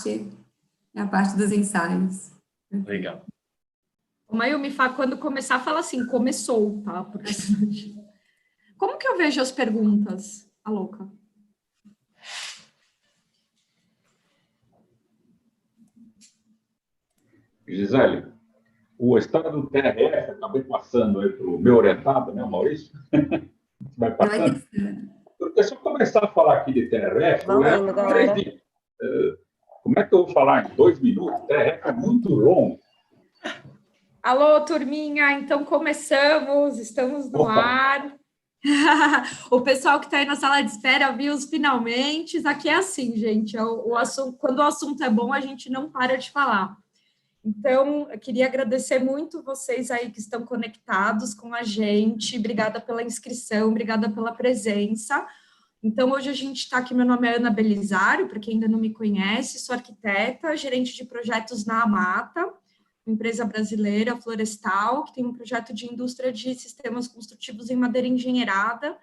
é a parte dos ensaios. Legal. O Mayumi, quando começar, fala assim, começou, tá? Porque... Como que eu vejo as perguntas? A louca. Gisele, o estado do TRF, acabei passando aí para o meu orientado, né, o Maurício? Vai passando. Porque se eu começar a falar aqui de TRF, como é que eu vou falar em 2 minutos? TRF é muito longo. Alô, turminha, então começamos, estamos no ar. O pessoal que está aí na sala de espera viu os finalmente. Aqui é assim, gente, quando o assunto é bom, a gente não para de falar. Então, eu queria agradecer muito vocês aí que estão conectados com a gente. Obrigada pela inscrição, obrigada pela presença. Então, hoje a gente está aqui, meu nome é Ana Belisário, para quem ainda não me conhece, sou arquiteta, gerente de projetos na Amata, uma empresa brasileira florestal, que tem um projeto de indústria de sistemas construtivos em madeira engenheirada.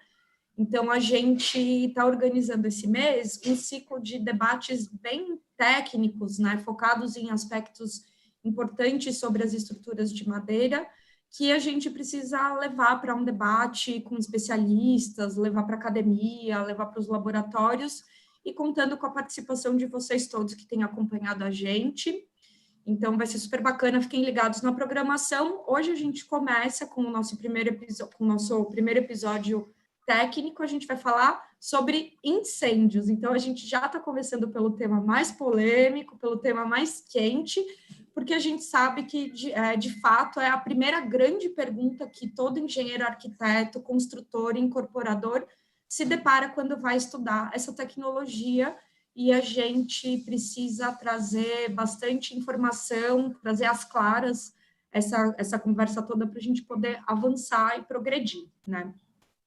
Então, a gente está organizando esse mês um ciclo de debates bem técnicos, né, focados em aspectos importantes sobre as estruturas de madeira, que a gente precisa levar para um debate com especialistas, levar para a academia, levar para os laboratórios, e contando com a participação de vocês todos que têm acompanhado a gente. Então, vai ser super bacana, fiquem ligados na programação. Hoje a gente começa com o nosso primeiro episódio técnico, a gente vai falar sobre incêndios. Então, a gente já está começando pelo tema mais polêmico, pelo tema mais quente, porque a gente sabe que, de fato, é a primeira grande pergunta que todo engenheiro, arquiteto, construtor, incorporador se depara quando vai estudar essa tecnologia, e a gente precisa trazer bastante informação, trazer às claras essa conversa toda para a gente poder avançar e progredir, né,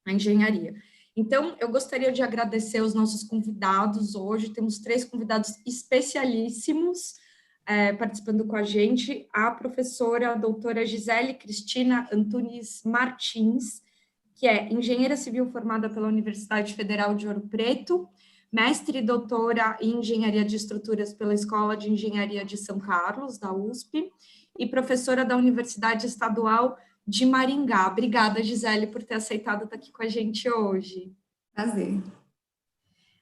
na engenharia. Então, eu gostaria de agradecer os nossos convidados hoje, temos 3 convidados especialíssimos participando com a gente, a professora a doutora Gisele Cristina Antunes Martins, que é engenheira civil formada pela Universidade Federal de Ouro Preto, mestre e doutora em Engenharia de Estruturas pela Escola de Engenharia de São Carlos, da USP, e professora da Universidade Estadual de Maringá. Obrigada, Gisele, por ter aceitado estar aqui com a gente hoje. Prazer.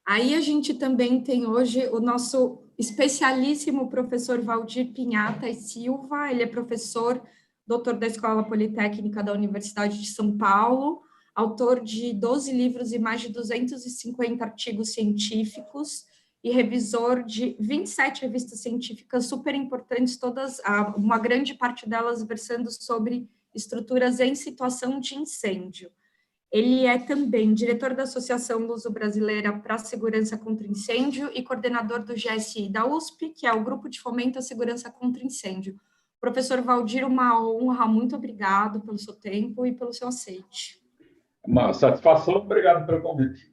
Aí a gente também tem hoje o nosso especialíssimo professor Valdir Pinhata e Silva, ele é professor, doutor da Escola Politécnica da Universidade de São Paulo, autor de 12 livros e mais de 250 artigos científicos e revisor de 27 revistas científicas super importantes, todas, uma grande parte delas versando sobre estruturas em situação de incêndio. Ele é também diretor da Associação Luso-Brasileira para a Segurança contra Incêndio e coordenador do GSI da USP, que é o Grupo de Fomento à Segurança contra Incêndio. Professor Valdir, uma honra, muito obrigado pelo seu tempo e pelo seu aceite. Uma satisfação, obrigado pelo convite.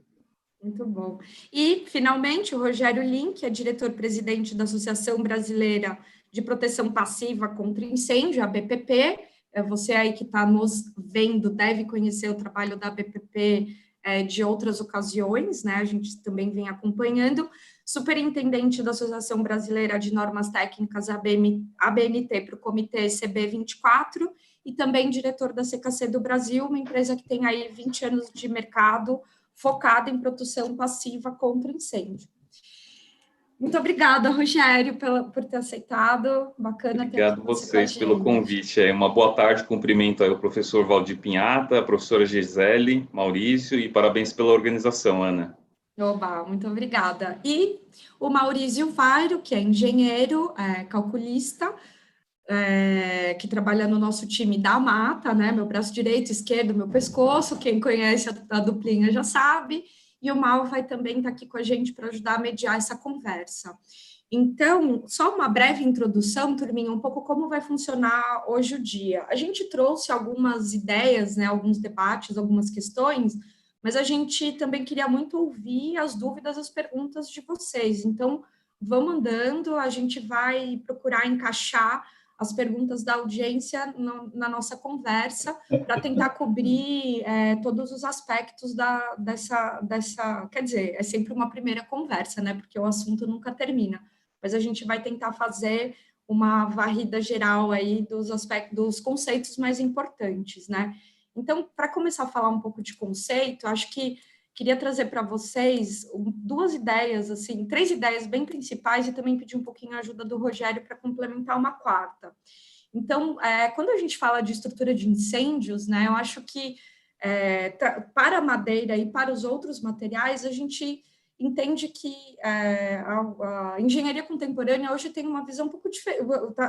Muito bom. E, finalmente, o Rogério Lin, que é diretor-presidente da Associação Brasileira de Proteção Passiva contra Incêndio, a BPP. Você aí que está nos vendo deve conhecer o trabalho da BPP de outras ocasiões, né? A gente também vem acompanhando. Superintendente da Associação Brasileira de Normas Técnicas, ABNT, para o Comitê CB24, e também diretor da CKC do Brasil, uma empresa que tem aí 20 anos de mercado, focada em proteção passiva contra incêndio. Muito obrigada, Rogério, por ter aceitado. Bacana ter Obrigado vocês pelo convite. Uma boa tarde, cumprimento aí o professor Valdir Pinhata, a professora Gisele, Maurício, e parabéns pela organização, Ana. Oba, muito obrigada. E o Maurício Vairo, que é engenheiro, calculista, que trabalha no nosso time da Amata, né? Meu braço direito, esquerdo, meu pescoço. Quem conhece a duplinha já sabe. E o Mal vai também estar aqui com a gente para ajudar a mediar essa conversa. Então, só uma breve introdução, turminha, um pouco como vai funcionar hoje o dia. A gente trouxe algumas ideias, né? Alguns debates, algumas questões, mas a gente também queria muito ouvir as dúvidas, as perguntas de vocês. Então, vamos andando, a gente vai procurar encaixar as perguntas da audiência na nossa conversa, para tentar cobrir todos os aspectos dessa... Quer dizer, é sempre uma primeira conversa, né? Porque o assunto nunca termina. mas a gente vai tentar fazer uma varrida geral aí dos aspectos, dos conceitos mais importantes, né? Então, para começar a falar um pouco de conceito, acho que queria trazer para vocês duas ideias, assim, três ideias bem principais e também pedir um pouquinho a ajuda do Rogério para complementar uma quarta. Então, quando a gente fala de estrutura de incêndios, né, eu acho que para a madeira e para os outros materiais, a gente entende que a engenharia contemporânea hoje tem uma visão um pouco diferente,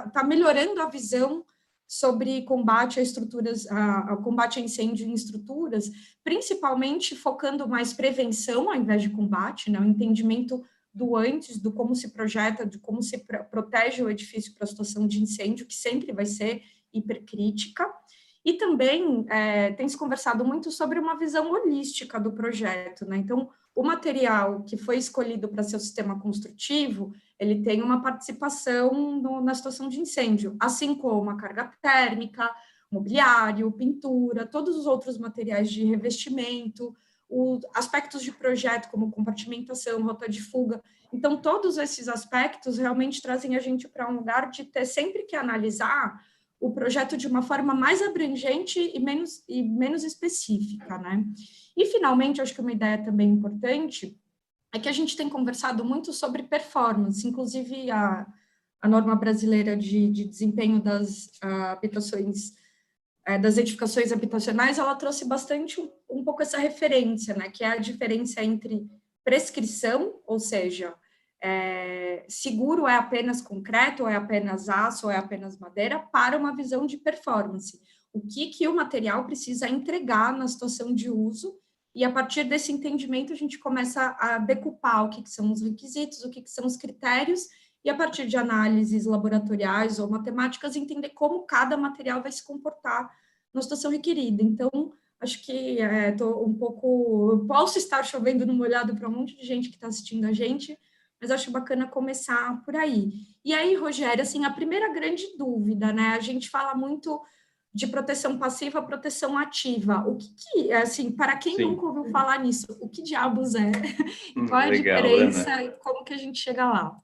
está melhorando a visão sobre combate a estruturas, ao combate a incêndio em estruturas, principalmente focando mais prevenção ao invés de combate, né, o entendimento do antes, do como se projeta, de como se protege o edifício para a situação de incêndio, que sempre vai ser hipercrítica. E também tem se conversado muito sobre uma visão holística do projeto, né? Então, o material que foi escolhido para ser o sistema construtivo, ele tem uma participação na situação de incêndio, assim como a carga térmica, mobiliário, pintura, todos os outros materiais de revestimento, os aspectos de projeto, como compartimentação, rota de fuga. Então, todos esses aspectos realmente trazem a gente para um lugar de ter sempre que analisar o projeto de uma forma mais abrangente e menos específica, né? E, finalmente, acho que uma ideia também importante é que a gente tem conversado muito sobre performance, inclusive a norma brasileira de desempenho das habitações, das edificações habitacionais, ela trouxe bastante um pouco essa referência, né? Que é a diferença entre prescrição, ou seja, seguro é apenas concreto, ou é apenas aço, ou é apenas madeira, para uma visão de performance. O que o material precisa entregar na situação de uso, e a partir desse entendimento a gente começa a decupar o que são os requisitos, o que são os critérios, e a partir de análises laboratoriais ou matemáticas, entender como cada material vai se comportar na situação requerida. Então, acho que estou um pouco... Posso estar chovendo no molhado para um monte de gente que está assistindo a gente, mas acho bacana começar por aí. E aí, Rogério, assim, a primeira grande dúvida, né? A gente fala muito de proteção passiva, proteção ativa. O que assim, para quem Sim. nunca ouviu falar nisso, o que diabos é? Qual é a Legal, diferença Ana. e como que a gente chega lá?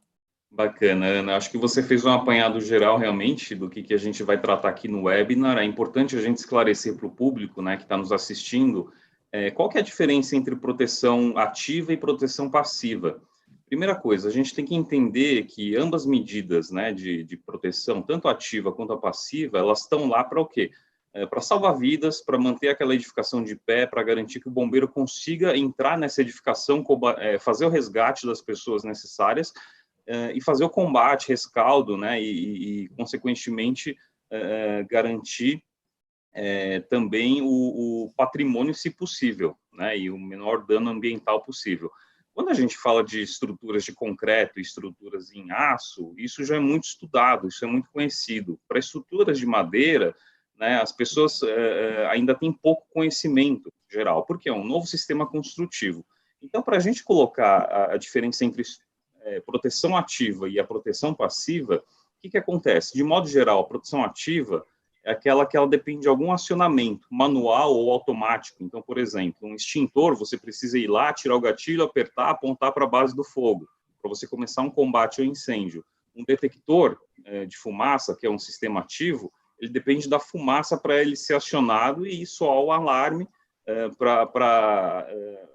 Bacana, Ana. Acho que você fez um apanhado geral, realmente, do que a gente vai tratar aqui no webinar. É importante a gente esclarecer para o público, né, que está nos assistindo, qual que é a diferença entre proteção ativa e proteção passiva. Primeira coisa, a gente tem que entender que ambas medidas, né, de proteção, tanto ativa quanto a passiva, elas estão lá para o quê? Para salvar vidas, para manter aquela edificação de pé, para garantir que o bombeiro consiga entrar nessa edificação, fazer o resgate das pessoas necessárias, e fazer o combate, rescaldo, né, e consequentemente, garantir também o patrimônio, se possível, né, e o menor dano ambiental possível. Quando a gente fala de estruturas de concreto, estruturas em aço, isso já é muito estudado, isso é muito conhecido. Para estruturas de madeira, né, as pessoas ainda têm pouco conhecimento geral, porque é um novo sistema construtivo. Então, para a gente colocar a diferença entre proteção ativa e a proteção passiva, o que acontece? De modo geral, a proteção ativa é aquela que ela depende de algum acionamento, manual ou automático. Então, por exemplo, um extintor, você precisa ir lá, tirar o gatilho, apertar, apontar para a base do fogo, para você começar um combate ao incêndio. Um detector de fumaça, que é um sistema ativo, ele depende da fumaça para ele ser acionado e soar o alarme para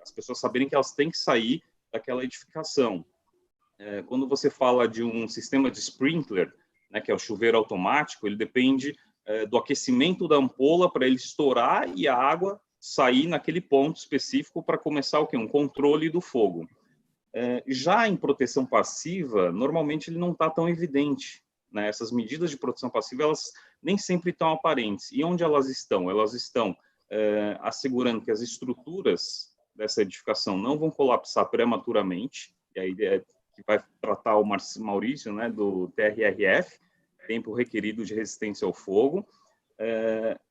as pessoas saberem que elas têm que sair daquela edificação. Quando você fala de um sistema de sprinkler, né, que é o chuveiro automático, ele depende do aquecimento da ampola para ele estourar e a água sair naquele ponto específico para começar o quê? Um controle do fogo. Já em proteção passiva, normalmente ele não está tão evidente, né? Essas medidas de proteção passiva, elas nem sempre estão aparentes. E onde elas estão? Elas estão assegurando que as estruturas dessa edificação não vão colapsar prematuramente, e a ideia é que vai tratar o Maurício, né, do TRRF, tempo requerido de resistência ao fogo.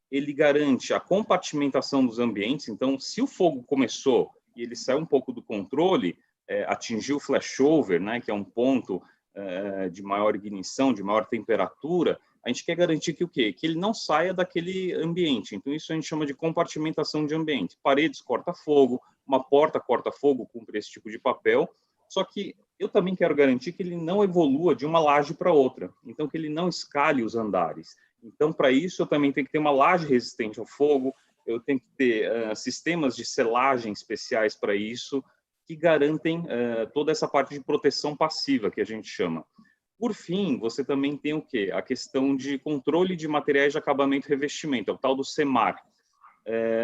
Ele garante a compartimentação dos ambientes. Então, se o fogo começou e ele saiu um pouco do controle, atingiu o flashover, né, que é um ponto de maior ignição, de maior temperatura, a gente quer garantir que o quê? Que ele não saia daquele ambiente. Então, isso a gente chama de compartimentação de ambiente. Paredes corta fogo, uma porta corta fogo, cumpre esse tipo de papel. Só que eu também quero garantir que ele não evolua de uma laje para outra, então que ele não escale os andares. Então, para isso, eu também tenho que ter uma laje resistente ao fogo, eu tenho que ter sistemas de selagem especiais para isso, que garantem toda essa parte de proteção passiva, que a gente chama. Por fim, você também tem o quê? A questão de controle de materiais de acabamento e revestimento, é o tal do CEMAR.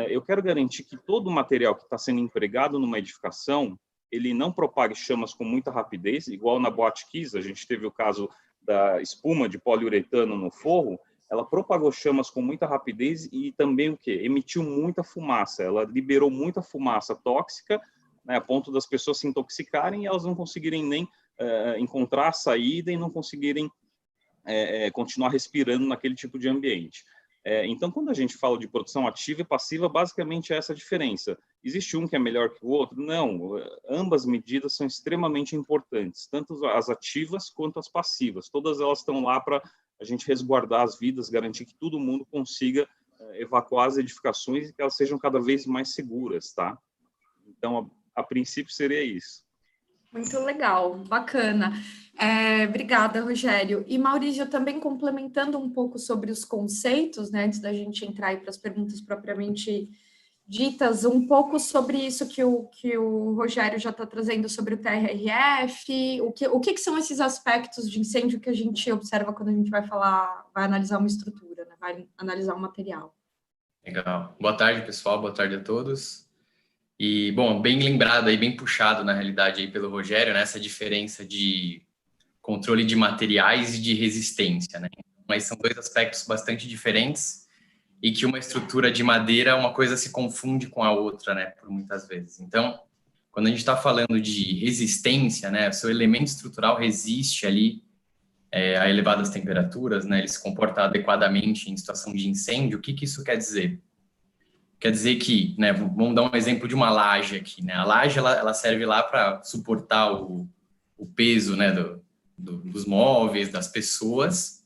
Eu quero garantir que todo o material que está sendo empregado numa edificação, ele não propague chamas com muita rapidez, igual na Boate Kiss, a gente teve o caso da espuma de poliuretano no forro, ela propagou chamas com muita rapidez e também o quê? Emitiu muita fumaça, ela liberou muita fumaça tóxica, né, a ponto das pessoas se intoxicarem e elas não conseguirem nem encontrar a saída e não conseguirem continuar respirando naquele tipo de ambiente. Então, quando a gente fala de produção ativa e passiva, basicamente é essa a diferença. Existe um que é melhor que o outro? Não, ambas medidas são extremamente importantes, tanto as ativas quanto as passivas. Todas elas estão lá para a gente resguardar as vidas, garantir que todo mundo consiga evacuar as edificações e que elas sejam cada vez mais seguras, tá? Então, a princípio seria isso. Muito legal, bacana. Obrigada, Rogério. E Maurício, também complementando um pouco sobre os conceitos, né, antes da gente entrar aí para as perguntas propriamente ditas, um pouco sobre isso que o Rogério já está trazendo sobre o TRRF, o que são esses aspectos de incêndio que a gente observa quando a gente vai analisar uma estrutura, né, vai analisar um material. Legal. Boa tarde, pessoal. Boa tarde a todos. E, bom, bem lembrado aí, bem puxado, na realidade, aí pelo Rogério, né, essa diferença de controle de materiais e de resistência, né? Mas são dois aspectos bastante diferentes e que uma estrutura de madeira, uma coisa se confunde com a outra, né, por muitas vezes. Então, quando a gente está falando de resistência, né, o seu elemento estrutural resiste ali a elevadas temperaturas, né, ele se comporta adequadamente em situação de incêndio. O que isso quer dizer? Quer dizer que, né, vamos dar um exemplo de uma laje aqui, né? A laje, ela serve lá para suportar o peso, né, dos móveis, das pessoas,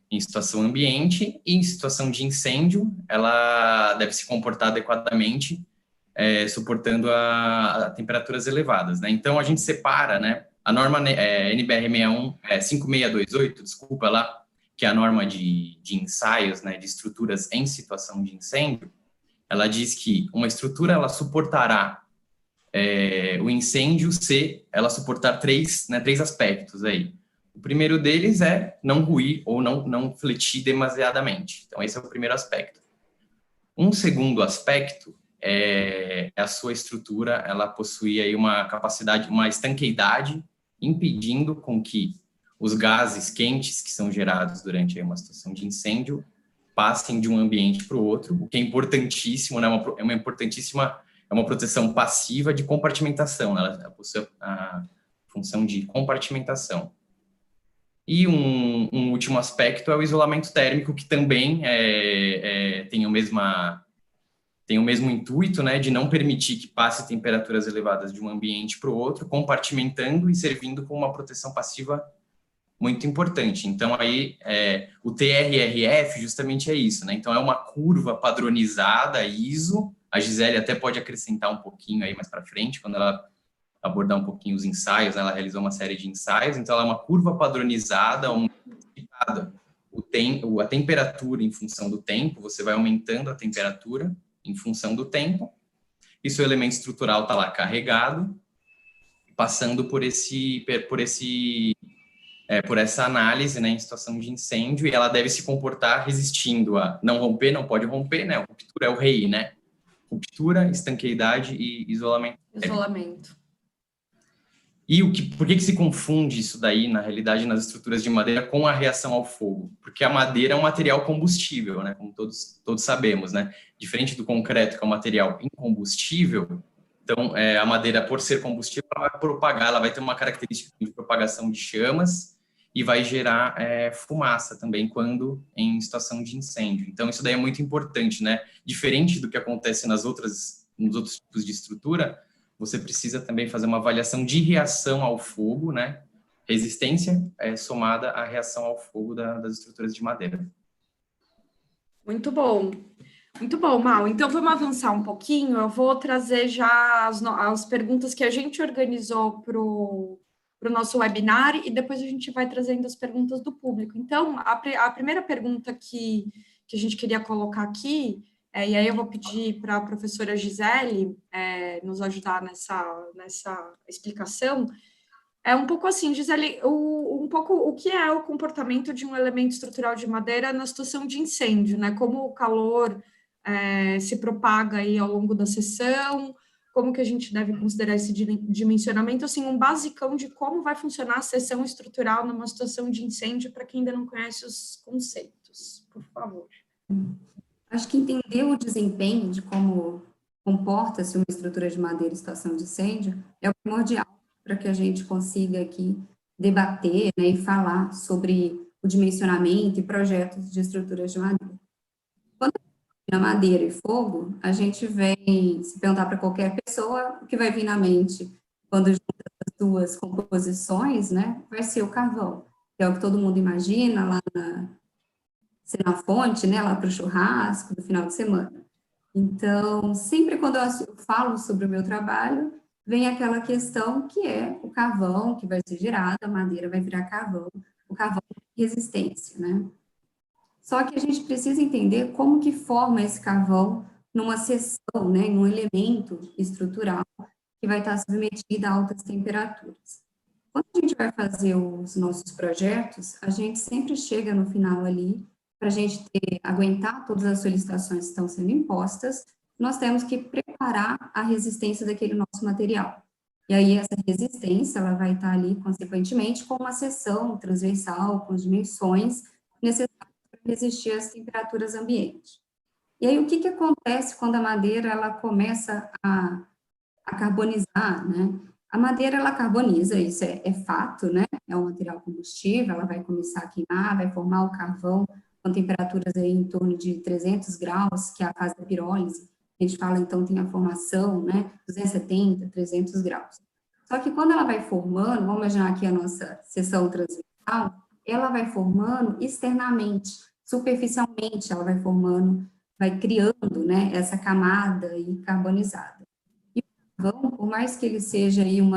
em situação ambiente, e em situação de incêndio, ela deve se comportar adequadamente, suportando a temperaturas elevadas, né? Então, a gente separa, né, a norma NBR 5628, desculpa lá, que é a norma de ensaios, né, de estruturas em situação de incêndio. Ela diz que uma estrutura ela suportará o incêndio se ela suportar três aspectos aí. O primeiro deles é não ruir ou não fletir demasiadamente. Então, esse é o primeiro aspecto. Um segundo aspecto é a sua estrutura, ela possui aí uma capacidade, uma estanqueidade, impedindo com que os gases quentes que são gerados durante aí uma situação de incêndio passem de um ambiente para o outro, o que é importantíssimo, né? É uma proteção passiva de compartimentação, né? Ela possui a função de compartimentação. E um último aspecto é o isolamento térmico, que também tem o mesmo intuito, né, de não permitir que passe temperaturas elevadas de um ambiente para o outro, compartimentando e servindo como uma proteção passiva muito importante. Então, aí, o TRRF justamente é isso, né? Então, é uma curva padronizada, ISO. A Gisele até pode acrescentar um pouquinho aí mais para frente, quando ela abordar um pouquinho os ensaios, né? Ela realizou uma série de ensaios, então ela é uma curva padronizada, a temperatura em função do tempo, você vai aumentando a temperatura em função do tempo, e seu elemento estrutural está lá carregado, passando por essa análise, né, em situação de incêndio, e ela deve se comportar resistindo a não romper, não pode romper, né, a ruptura é o rei, né, ruptura, estanqueidade e isolamento. E por que se confunde isso daí, na realidade, nas estruturas de madeira com a reação ao fogo? Porque a madeira é um material combustível, né, como todos sabemos, né, diferente do concreto, que é um material incombustível. Então, a madeira, por ser combustível, ela vai propagar, ela vai ter uma característica de propagação de chamas e vai gerar fumaça também quando em situação de incêndio. Então, isso daí é muito importante, né? Diferente do que acontece nos outros tipos de estrutura, você precisa também fazer uma avaliação de reação ao fogo, né? Resistência somada à reação ao fogo das estruturas de madeira. Muito bom. Muito bom, Mal. Então, vamos avançar um pouquinho. Eu vou trazer já as perguntas que a gente organizou o nosso webinar e depois a gente vai trazendo as perguntas do público. Então, a primeira pergunta que a gente queria colocar aqui, e aí eu vou pedir para a professora Gisele nos ajudar nessa explicação, é um pouco assim, Gisele, um pouco o que é o comportamento de um elemento estrutural de madeira na situação de incêndio, né? Como o calor se propaga aí ao longo da sessão, como que a gente deve considerar esse dimensionamento, assim, um basicão de como vai funcionar a seção estrutural numa situação de incêndio, para quem ainda não conhece os conceitos, por favor. Acho que entender o desempenho de como comporta-se uma estrutura de madeira em situação de incêndio é o primordial para que a gente consiga aqui debater, né, e falar sobre o dimensionamento e projetos de estruturas de madeira. Quando na madeira e fogo, a gente vem, se perguntar para qualquer pessoa, o que vai vir na mente quando junta as duas composições, né, vai ser o carvão, que é o que todo mundo imagina lá na fonte, né, lá para o churrasco do final de semana. Então, sempre quando eu falo sobre o meu trabalho, vem aquela questão que é o carvão que vai ser gerado, a madeira vai virar carvão, o carvão de resistência, né? Só que a gente precisa entender como que forma esse carvão numa seção, né, em um elemento estrutural que vai estar submetido a altas temperaturas. Quando a gente vai fazer os nossos projetos, a gente sempre chega no final ali, para a gente aguentar todas as solicitações que estão sendo impostas, nós temos que preparar a resistência daquele nosso material. E aí essa resistência, ela vai estar ali, consequentemente, com uma seção transversal, com as dimensões necessárias para resistir às temperaturas ambientes. E aí, o que acontece quando a madeira, ela começa a carbonizar, né? A madeira, ela carboniza, isso é fato, né? É um material combustível, ela vai começar a queimar, vai formar o carvão com temperaturas aí em torno de 300 graus, que é a fase da pirólise. A gente fala, então, tem a formação, né? 270, 300 graus. Só que quando ela vai formando, vamos imaginar aqui a nossa seção transversal, ela vai formando externamente, superficialmente, ela vai formando, vai criando, né, essa camada aí carbonizada. E o carvão, por mais que ele seja aí um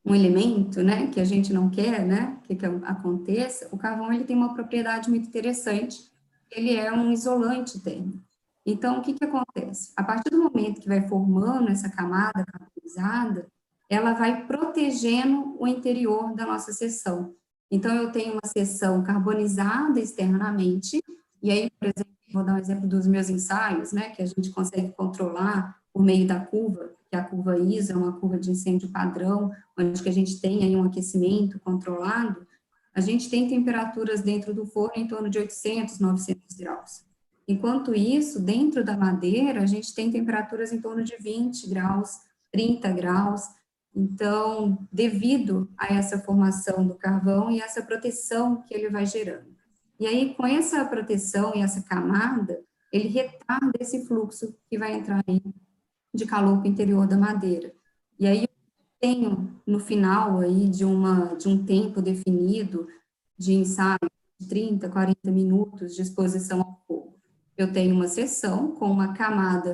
elemento, né, que a gente não quer, né, que aconteça, o carvão, ele tem uma propriedade muito interessante, ele é um isolante térmico. Então, o que acontece? A partir do momento que vai formando essa camada carbonizada, ela vai protegendo o interior da nossa seção. Então, eu tenho uma seção carbonizada externamente, e aí, por exemplo, vou dar um exemplo dos meus ensaios, né, que a gente consegue controlar por meio da curva, que a curva ISO é uma curva de incêndio padrão, onde que a gente tem aí um aquecimento controlado, a gente tem temperaturas dentro do forno em torno de 800, 900 graus. Enquanto isso, dentro da madeira, a gente tem temperaturas em torno de 20 graus, 30 graus. Então, devido a essa formação do carvão e essa proteção que ele vai gerando. E aí, com essa proteção e essa camada, ele retarda esse fluxo que vai entrar aí de calor para o interior da madeira. E aí, eu tenho, no final aí de um tempo definido de ensaio, de 30, 40 minutos de exposição ao fogo, eu tenho uma seção com uma camada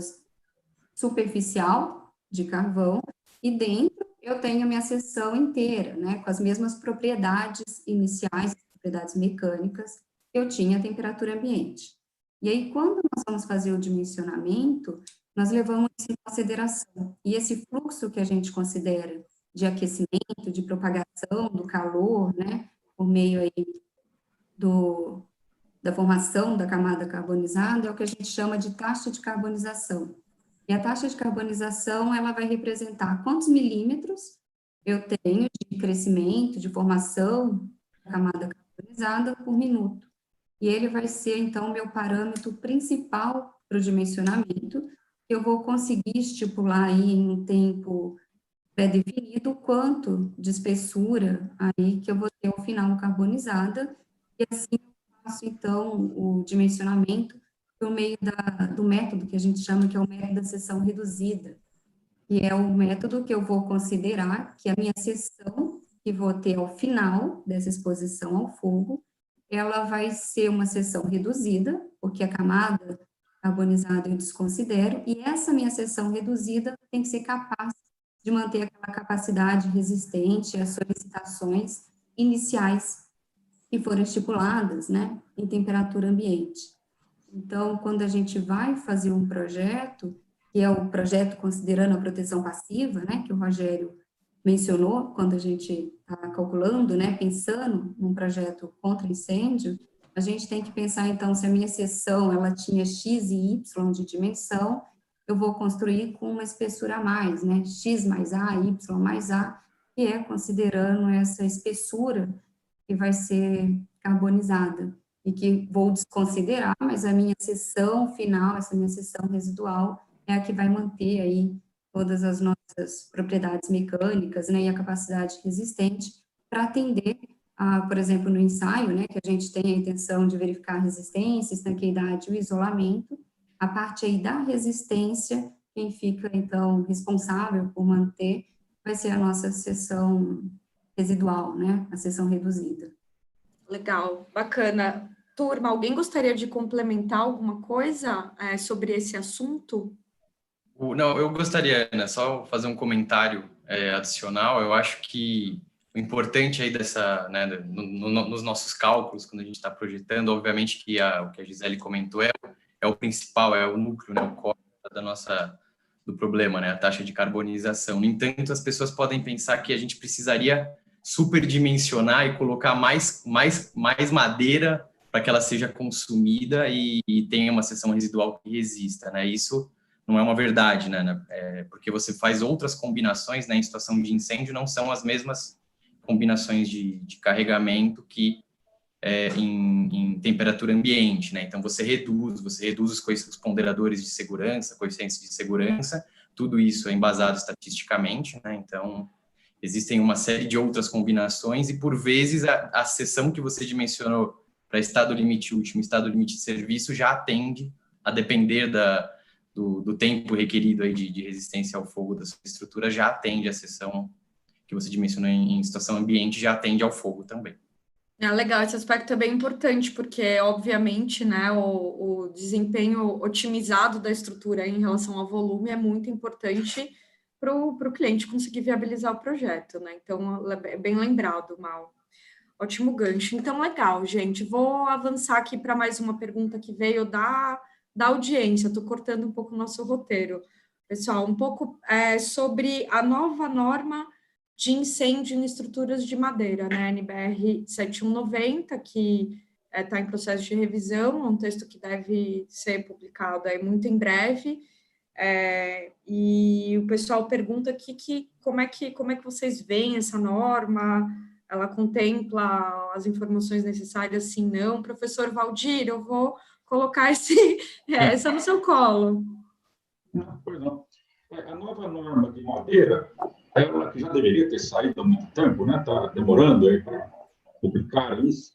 superficial de carvão e dentro eu tenho a minha seção inteira, né, com as mesmas propriedades iniciais, propriedades mecânicas, que eu tinha a temperatura ambiente. E aí, quando nós vamos fazer o dimensionamento, nós levamos isso em consideração. E esse fluxo que a gente considera de aquecimento, de propagação do calor, né, por meio aí da formação da camada carbonizada, é o que a gente chama de taxa de carbonização. E a taxa de carbonização, ela vai representar quantos milímetros eu tenho de crescimento, de formação da camada carbonizada por minuto. E ele vai ser, então, o meu parâmetro principal para o dimensionamento. Eu vou conseguir estipular aí em um tempo pré-definido quanto de espessura aí que eu vou ter ao final carbonizada, e assim eu faço, então, o dimensionamento por meio do método que a gente chama, que é o método da seção reduzida, que é o método que eu vou considerar que a minha seção, que vou ter ao final dessa exposição ao fogo, ela vai ser uma seção reduzida, porque a camada carbonizada eu desconsidero, e essa minha seção reduzida tem que ser capaz de manter aquela capacidade resistente às solicitações iniciais que foram estipuladas, né, em temperatura ambiente. Então, quando a gente vai fazer um projeto, que é o projeto considerando a proteção passiva, né, que o Rogério mencionou, quando a gente está calculando, né, pensando num projeto contra incêndio, a gente tem que pensar, então, se a minha seção, ela tinha X e Y de dimensão, eu vou construir com uma espessura a mais, né, X mais A, Y mais A, que é considerando essa espessura que vai ser carbonizada, e que vou desconsiderar, mas a minha seção final, essa minha seção residual, é a que vai manter aí todas as nossas propriedades mecânicas, né, e a capacidade resistente para atender, por exemplo, no ensaio, né, que a gente tem a intenção de verificar a resistência, estanqueidade e o isolamento, a parte aí da resistência, quem fica, então, responsável por manter, vai ser a nossa seção residual, né, a seção reduzida. Legal, bacana. Turma, alguém gostaria de complementar alguma coisa sobre esse assunto? Não, eu gostaria, Ana, só fazer um comentário adicional. Eu acho que o importante aí dessa, né, nos nossos cálculos, quando a gente está projetando, obviamente que o que a Gisele comentou é o principal, é o núcleo, né, o core do problema, né, a taxa de carbonização. No entanto, as pessoas podem pensar que a gente precisaria superdimensionar e colocar mais madeira para que ela seja consumida e tenha uma seção residual que resista, né? Isso não é uma verdade, né? Porque você faz outras combinações, né? Em situação de incêndio, não são as mesmas combinações de carregamento que em temperatura ambiente, né? Então, você reduz os ponderadores de segurança, coeficientes de segurança, tudo isso é embasado estatisticamente, né? Então, existem uma série de outras combinações e, por vezes, a seção que você dimensionou para estado limite último, estado limite de serviço, já atende, a depender do tempo requerido aí de resistência ao fogo da sua estrutura, já atende a seção que você dimensionou em situação ambiente, já atende ao fogo também. Legal, esse aspecto é bem importante, porque, obviamente, né, o desempenho otimizado da estrutura em relação ao volume é muito importante para o cliente conseguir viabilizar o projeto, né? Então, é bem lembrado, Mal. Ótimo gancho. Então, legal, gente. Vou avançar aqui para mais uma pergunta que veio da audiência. Estou cortando um pouco o nosso roteiro. Pessoal, um pouco sobre a nova norma de incêndio em estruturas de madeira, né? NBR 7190, que está em processo de revisão, um texto que deve ser publicado aí muito em breve. E o pessoal pergunta aqui como é que vocês veem essa norma. Ela contempla as informações necessárias, sim, não. Professor Valdir, eu vou colocar essa no seu colo. Não, pois não. A nova norma de madeira, ela que já deveria ter saído há muito tempo, né? Está demorando aí para publicar isso.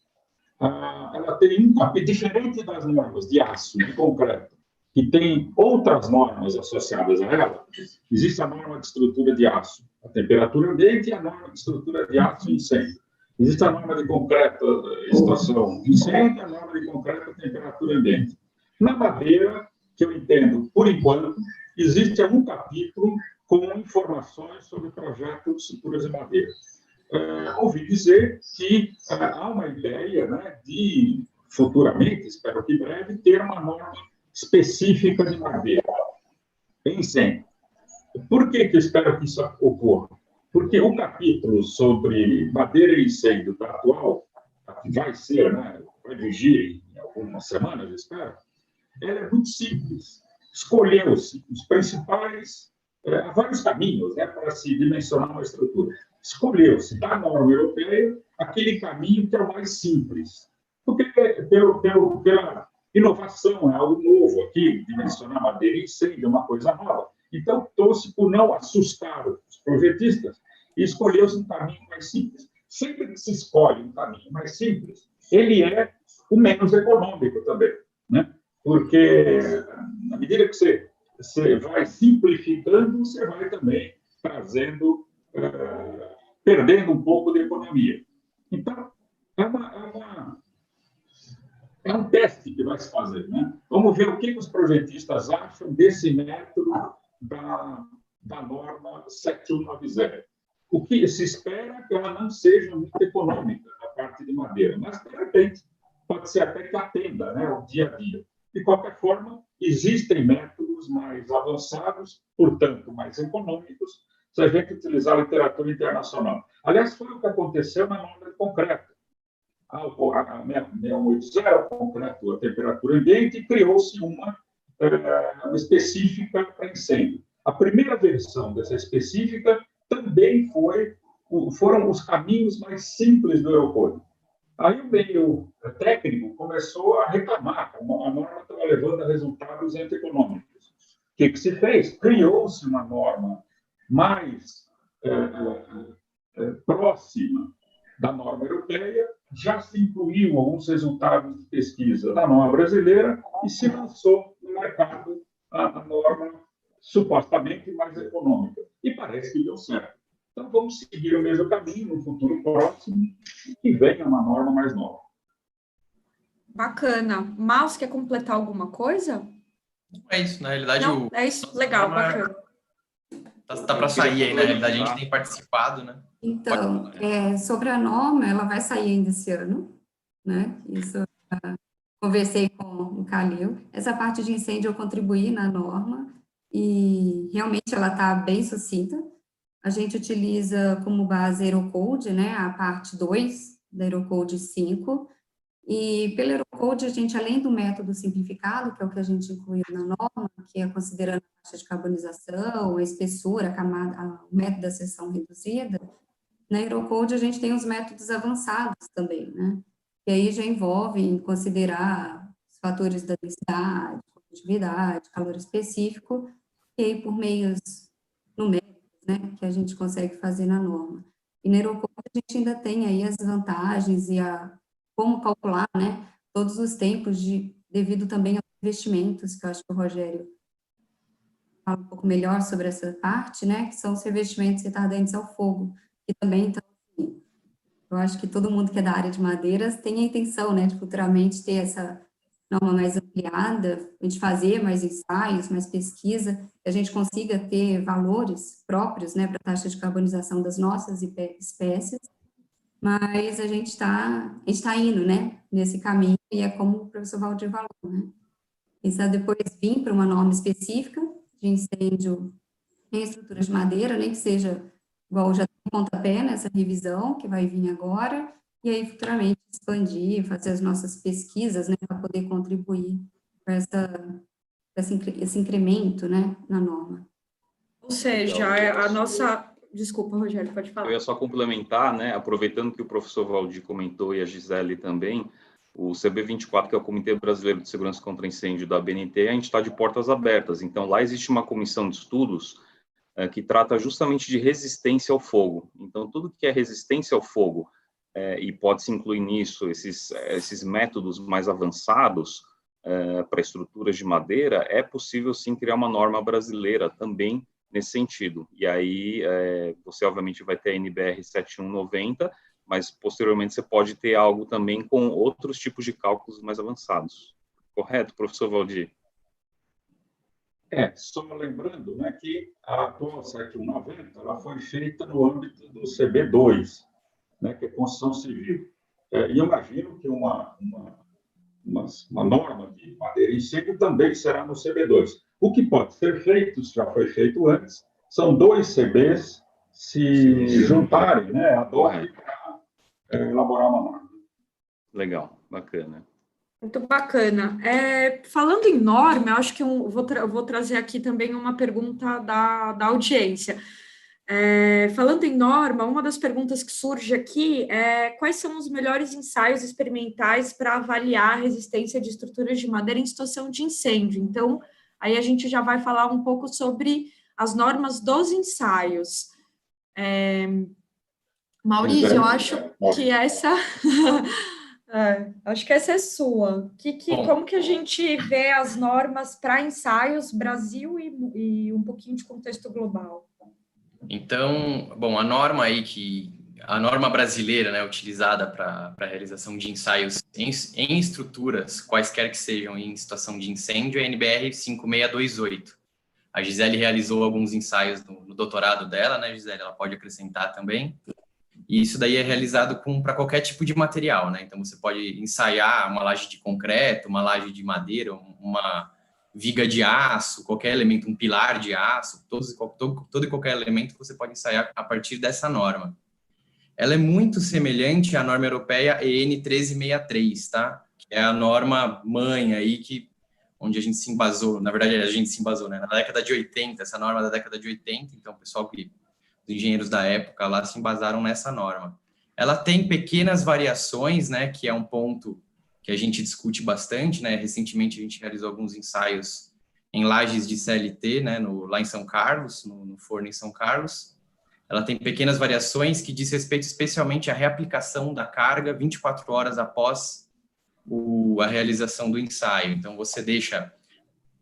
Ela tem um capítulo diferente das normas de aço, de concreto, que tem outras normas associadas a ela. Existe a norma de estrutura de aço, a temperatura ambiente, e a norma de estrutura de aço e incêndio. Existe a norma de concreto, estação de incêndio, e a norma de concreto, temperatura ambiente. Na madeira, que eu entendo, por enquanto, existe um capítulo com informações sobre o projeto de estruturas de madeira. Ouvi dizer que há uma ideia, né, de, futuramente, espero que breve, ter uma norma específica de madeira em incêndio. Por que eu espero que isso ocorra? Porque o capítulo sobre madeira e incêndio da atual, que vai ser, né, vai vigir em algumas semanas, eu espero, ela é muito simples. Escolheu-se os principais, há vários caminhos, né, para se dimensionar uma estrutura. Escolheu-se da norma europeia aquele caminho que é o mais simples. Porque pela inovação, é algo novo aqui, dimensionar madeira e incêndio é uma coisa nova. Então, optou-se por não assustar os projetistas e escolheu-se um caminho mais simples. Sempre que se escolhe um caminho mais simples, ele é o menos econômico também, né? Porque, na medida que você vai simplificando, você vai também trazendo, perdendo um pouco de economia. Então, é um teste que vai se fazer, né? Vamos ver o que os projetistas acham desse método da norma 7190. O que se espera é que ela não seja muito econômica, a parte de madeira, mas, de repente, pode ser até que atenda, né, ao dia a dia. De qualquer forma, existem métodos mais avançados, portanto, mais econômicos, se a gente utilizar a literatura internacional. Aliás, foi o que aconteceu na norma de concreto. A 680, concreto, a temperatura ambiente, e criou-se uma específica para incêndio. A primeira versão dessa específica também foram os caminhos mais simples do Eurocode. Aí o meio técnico começou a reclamar que a norma estava levando a resultados antieconômicos. O que se fez? Criou-se uma norma mais próxima da norma europeia, já se incluiu alguns resultados de pesquisa da norma brasileira e se lançou no mercado a norma supostamente mais econômica. E parece que deu certo. Então, vamos seguir o mesmo caminho no futuro próximo e venha uma norma mais nova. Bacana. Maus, quer completar alguma coisa? É isso, na realidade. Não, é isso, legal, bacana. Tá para sair aí, na realidade, a gente tem participado, né? Então, sobre a norma, ela vai sair ainda esse ano, né? Isso, conversei com o Calil. Essa parte de incêndio eu contribuí na norma e realmente ela está bem sucinta. A gente utiliza como base Eurocode, né? A parte 2 da Eurocode 5. E pelo Eurocode, a gente, além do método simplificado, que é o que a gente incluiu na norma, que é considerando a taxa de carbonização, a espessura, a camada, o método da seção reduzida, na Eurocode a gente tem os métodos avançados também, né? E aí já envolvem considerar os fatores da densidade, condutividade, calor específico, e aí por meios numéricos, né, que a gente consegue fazer na norma. E na Eurocode a gente ainda tem aí as vantagens e como calcular, né, todos os tempos devido também aos revestimentos, que eu acho que o Rogério fala um pouco melhor sobre essa parte, né, que são os revestimentos retardantes ao fogo, que também, então, assim, eu acho que todo mundo que é da área de madeiras tem a intenção, né, de futuramente ter essa norma mais ampliada, a gente fazer mais ensaios, mais pesquisa, que a gente consiga ter valores próprios, né, para a taxa de carbonização das nossas espécies, mas a gente está indo, né, nesse caminho, e é como o professor Valdir falou, né, pensar depois vir para uma norma específica de incêndio em estruturas de madeira, nem que seja igual já tem pontapé nessa revisão, que vai vir agora, e aí futuramente expandir, fazer as nossas pesquisas, né, para poder contribuir para esse incremento, né, na norma. Ou seja, a nossa... Desculpa, Rogério, pode falar. Eu ia só complementar, né, aproveitando que o professor Valdir comentou e a Gisele também, o CB24, que é o Comitê Brasileiro de Segurança contra Incêndio da ABNT, a gente está de portas abertas. Então, lá existe uma comissão de estudos que trata justamente de resistência ao fogo. Então, tudo que é resistência ao fogo, e pode-se incluir nisso esses métodos mais avançados para estruturas de madeira, é possível, sim, criar uma norma brasileira também nesse sentido. E aí, você, obviamente, vai ter a NBR 7190, mas, posteriormente, você pode ter algo também com outros tipos de cálculos mais avançados. Correto, professor Valdir? Só lembrando, né, que a atual 7190 ela foi feita no âmbito do CB2, né, que é Construção Civil. E eu imagino que uma norma de madeira e incêndio também será no CB2. O que pode ser feito, já foi feito antes, são 2 CBs se juntarem, né, a DOC para elaborar uma norma. Legal, bacana. Muito bacana. Falando em norma, eu acho que eu vou trazer aqui também uma pergunta da audiência. Falando em norma, uma das perguntas que surge aqui é quais são os melhores ensaios experimentais para avaliar a resistência de estruturas de madeira em situação de incêndio. Então, aí a gente já vai falar um pouco sobre as normas dos ensaios. Maurício, eu acho que essa... acho que essa é sua. Como que a gente vê as normas para ensaios Brasil e um pouquinho de contexto global? Então, bom, a norma brasileira, né, utilizada para a realização de ensaios em estruturas, quaisquer que sejam em situação de incêndio, é a NBR 5628. A Gisele realizou alguns ensaios no doutorado dela, né, Gisele? Ela pode acrescentar também. E isso daí é realizado para qualquer tipo de material, né? Então, você pode ensaiar uma laje de concreto, uma laje de madeira, uma viga de aço, qualquer elemento, um pilar de aço, todo e qualquer elemento você pode ensaiar a partir dessa norma. Ela é muito semelhante à norma europeia EN 1363, tá? Que é a norma mãe aí onde a gente se embasou, na verdade a gente se embasou, né? Na década de 80, essa norma da década de 80, então o pessoal os engenheiros da época lá se embasaram nessa norma. Ela tem pequenas variações, né, que é um ponto que a gente discute bastante, né? Recentemente a gente realizou alguns ensaios em lajes de CLT, né, lá em São Carlos, no forno em São Carlos. Ela tem pequenas variações que diz respeito especialmente à reaplicação da carga 24 horas após a realização do ensaio. Então, você deixa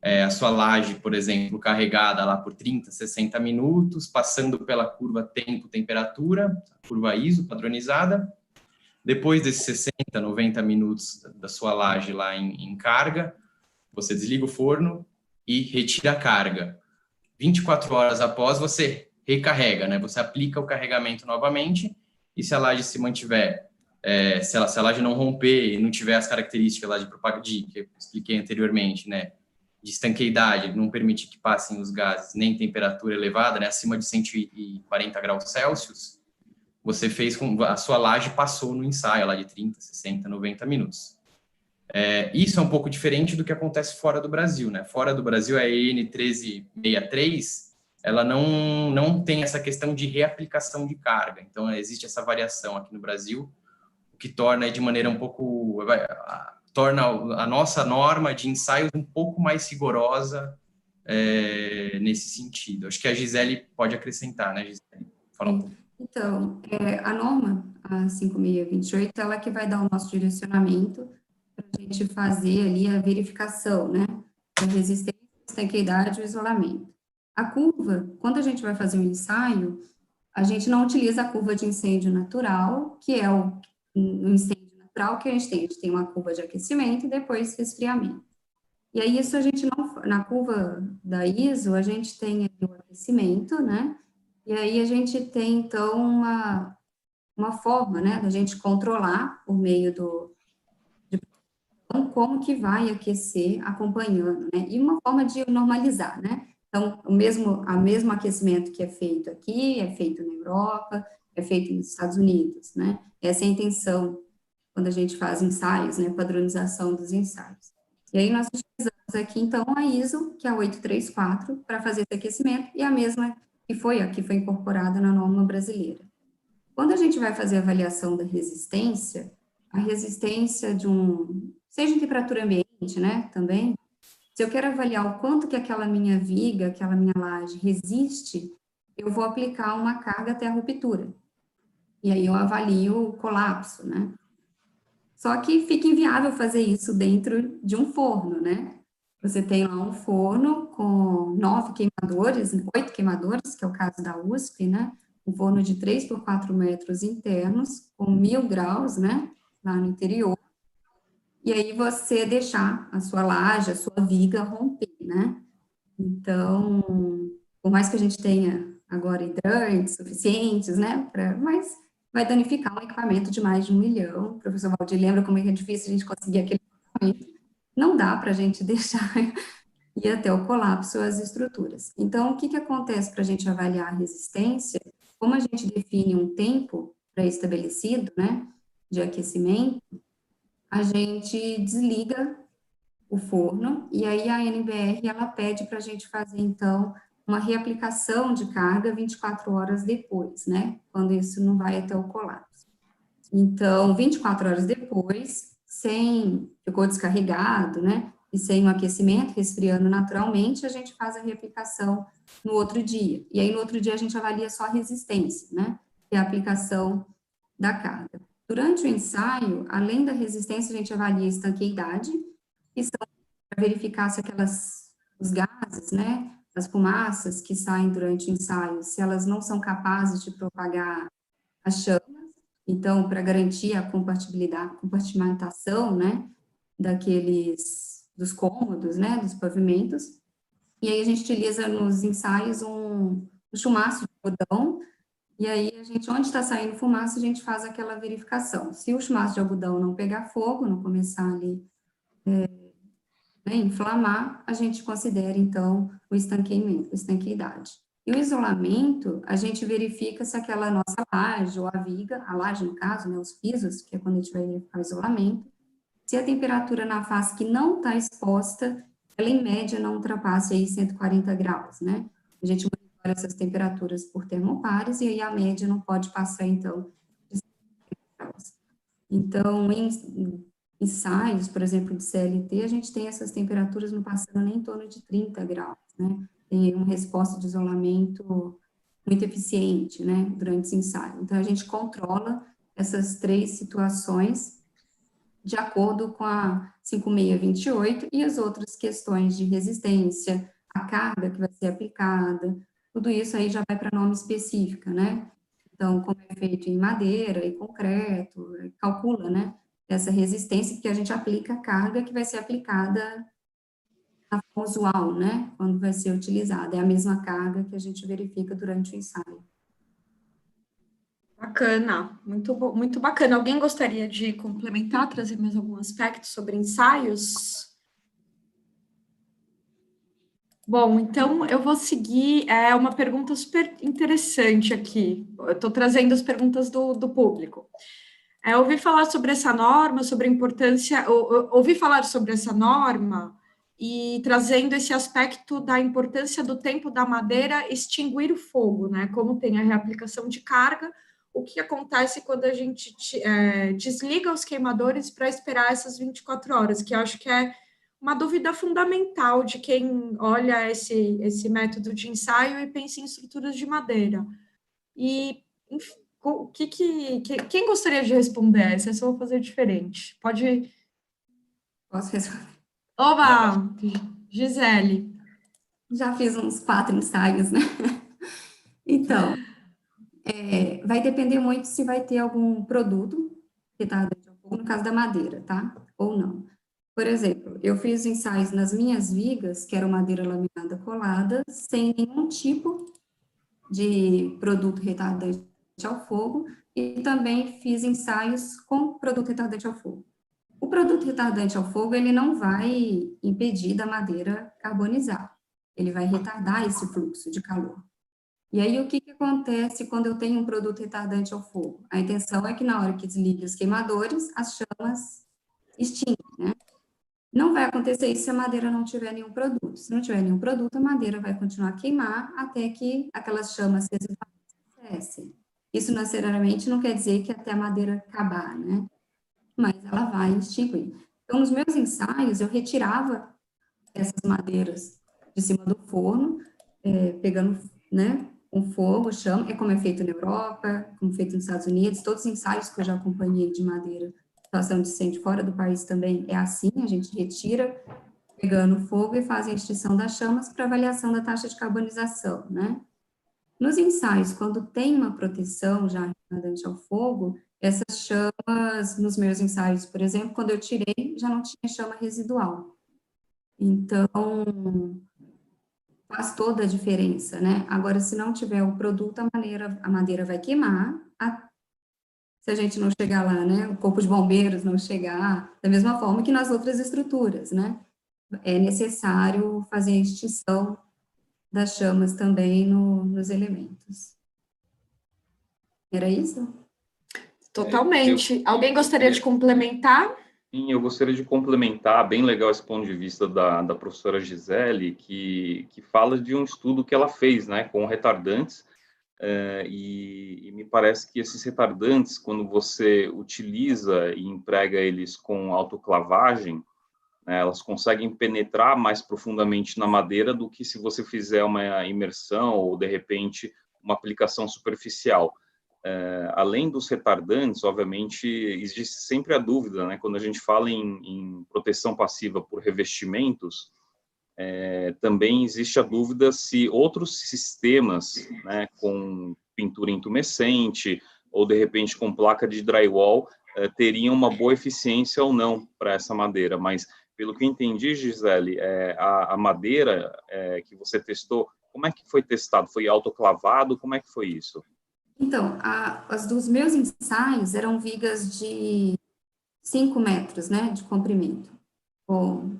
a sua laje, por exemplo, carregada lá por 30, 60 minutos, passando pela curva tempo-temperatura, curva ISO padronizada. Depois desses 60, 90 minutos da sua laje lá em carga, você desliga o forno e retira a carga. 24 horas após, você recarrega, né? Você aplica o carregamento novamente e se a laje se mantiver, se a laje não romper e não tiver as características lá que eu expliquei anteriormente, né? De estanqueidade, não permite que passem os gases nem temperatura elevada, né? Acima de 140 graus Celsius, você fez a sua laje passou no ensaio lá de 30, 60, 90 minutos. Isso é um pouco diferente do que acontece fora do Brasil, né? Fora do Brasil, a EN 1363, ela não tem essa questão de reaplicação de carga. Então, existe essa variação aqui no Brasil, o que torna de maneira um pouco... torna a nossa norma de ensaios um pouco mais rigorosa nesse sentido. Acho que a Gisele pode acrescentar, né, Gisele? Fala um pouco. Então, a norma, a 5628, ela que vai dar o nosso direcionamento para a gente fazer ali a verificação, né, da resistência, estanqueidade e o isolamento. A curva, quando a gente vai fazer um ensaio, a gente não utiliza a curva de incêndio natural, que é o incêndio natural que a gente tem uma curva de aquecimento e depois resfriamento. E aí isso a gente não, na curva da ISO, a gente tem o aquecimento, né, e aí a gente tem, então, uma forma, né, da gente controlar por meio de como que vai aquecer acompanhando, né, e uma forma de normalizar, né. Então, o mesmo aquecimento que é feito aqui, é feito na Europa, é feito nos Estados Unidos, né. Essa é a intenção quando a gente faz ensaios, né, padronização dos ensaios. E aí nós utilizamos aqui, então, a ISO, que é a 834, para fazer esse aquecimento, e a mesma que foi incorporada na norma brasileira. Quando a gente vai fazer a avaliação da resistência, a resistência seja em temperatura ambiente, né, também, se eu quero avaliar o quanto que aquela minha viga, aquela minha laje resiste, eu vou aplicar uma carga até a ruptura. E aí eu avalio o colapso, né. Só que fica inviável fazer isso dentro de um forno, né? Você tem lá um forno com 8 queimadores, que é o caso da USP, né? Um forno de 3 por 4 metros internos, com 1000 graus, né? Lá no interior. E aí você deixar a sua laje, a sua viga romper, né? Então, por mais que a gente tenha agora hidrantes suficientes, né? Mas vai danificar um equipamento de mais de 1 milhão. O professor Valdir lembra como é difícil a gente conseguir aquele equipamento. Não dá para a gente deixar ir até o colapso as estruturas. Então, o que acontece para a gente avaliar a resistência? Como a gente define um tempo pré-estabelecido, né, de aquecimento, a gente desliga o forno, e aí a NBR, ela pede para a gente fazer, então, uma reaplicação de carga 24 horas depois, né, quando isso não vai até o colapso. Então, 24 horas depois, ficou descarregado, né, e sem o aquecimento, resfriando naturalmente, a gente faz a reaplicação no outro dia. E aí, no outro dia, a gente avalia só a resistência, né, que é a aplicação da carga. Durante o ensaio, além da resistência, a gente avalia a estanqueidade, que são para verificar se os gases, né, as fumaças que saem durante o ensaio, se elas não são capazes de propagar as chamas. Então, para garantir a compartimentação, né, dos cômodos, né, dos pavimentos. E aí a gente utiliza nos ensaios um chumaço de algodão, e aí onde está saindo fumaça, a gente faz aquela verificação. Se o chumaço de algodão não pegar fogo, não começar ali, né, inflamar, a gente considera, então, o estanqueimento, estanqueidade. E o isolamento, a gente verifica se aquela nossa laje ou a viga, a laje no caso, né, os pisos, que é quando a gente vai verificar o isolamento, se a temperatura na face que não está exposta, ela em média não ultrapasse aí 140 graus, né? A gente monitora essas temperaturas por termopares e aí a média não pode passar, então, de 140 graus. Então, em ensaios, por exemplo, de CLT, a gente tem essas temperaturas não passando nem em torno de 30 graus, né? Tem uma resposta de isolamento muito eficiente, né, durante esse ensaio. Então, a gente controla essas 3 situações de acordo com a 5628 e as outras questões de resistência, a carga que vai ser aplicada, tudo isso aí já vai para norma específica, né? Então, como é feito em madeira e concreto, calcula, né, essa resistência, porque a gente aplica a carga que vai ser aplicada na forma usual, né, quando vai ser utilizada. É a mesma carga que a gente verifica durante o ensaio. Bacana, muito bacana. Alguém gostaria de complementar, trazer mais algum aspecto sobre ensaios? Bom, então eu vou seguir uma pergunta super interessante aqui. Eu estou trazendo as perguntas do público. Eu ouvi falar sobre essa norma, sobre a importância, ouvi falar sobre essa norma e trazendo esse aspecto da importância do tempo da madeira extinguir o fogo, né? Como tem a reaplicação de carga, o que acontece quando a gente desliga os queimadores para esperar essas 24 horas, que eu acho que é uma dúvida fundamental de quem olha esse método de ensaio e pensa em estruturas de madeira. E, enfim, quem gostaria de responder essa? Essa eu vou fazer diferente. Pode... Posso responder? Oba! Gisele. Já fiz uns 4 ensaios, né? Então, vai depender muito se vai ter algum produto retardante ao fogo, no caso da madeira, tá? Ou não. Por exemplo, eu fiz ensaios nas minhas vigas, que era madeira laminada colada, sem nenhum tipo de produto retardante ao fogo, e também fiz ensaios com produto retardante ao fogo. O produto retardante ao fogo, ele não vai impedir da madeira carbonizar, ele vai retardar esse fluxo de calor. E aí, o que acontece quando eu tenho um produto retardante ao fogo? A intenção é que na hora que desligue os queimadores, as chamas extinguem, né? Não vai acontecer isso se a madeira não tiver nenhum produto. Se não tiver nenhum produto, a madeira vai continuar a queimar até que aquelas chamas residuais cessem. Isso necessariamente não quer dizer que até a madeira acabar, né? Mas ela vai extinguir. Então, nos meus ensaios, eu retirava essas madeiras de cima do forno, pegando, né, com fogo, chama, como é feito na Europa, como é feito nos Estados Unidos, todos os ensaios que eu já acompanhei de madeira, situação de incêndio fora do país também é assim, a gente retira, pegando fogo e faz a extinção das chamas para avaliação da taxa de carbonização, né? Nos ensaios, quando tem uma proteção já retardante ao fogo, essas chamas, nos meus ensaios, por exemplo, quando eu tirei, já não tinha chama residual. Então, faz toda a diferença, né? Agora, se não tiver o produto, a madeira vai queimar, se a gente não chegar lá, né? O corpo de bombeiros não chegar, da mesma forma que nas outras estruturas, né? É necessário fazer a extinção das chamas também nos elementos. Era isso? Totalmente. Alguém gostaria de complementar? Sim, eu gostaria de complementar, bem legal esse ponto de vista da professora Gisele, que fala de um estudo que ela fez, né, com retardantes, e me parece que esses retardantes, quando você utiliza e emprega eles com autoclavagem, né, elas conseguem penetrar mais profundamente na madeira do que se você fizer uma imersão ou, de repente, uma aplicação superficial. Além dos retardantes, obviamente, existe sempre a dúvida, né? Quando a gente fala em proteção passiva por revestimentos, também existe a dúvida se outros sistemas, né, com pintura intumescente ou, de repente, com placa de drywall, teriam uma boa eficiência ou não para essa madeira. Mas Pelo que eu entendi, Gisele, a madeira que você testou, como é que foi testado? Foi autoclavado? Como é que foi isso? Então, as dos meus ensaios eram vigas de 5 metros, né, de comprimento, com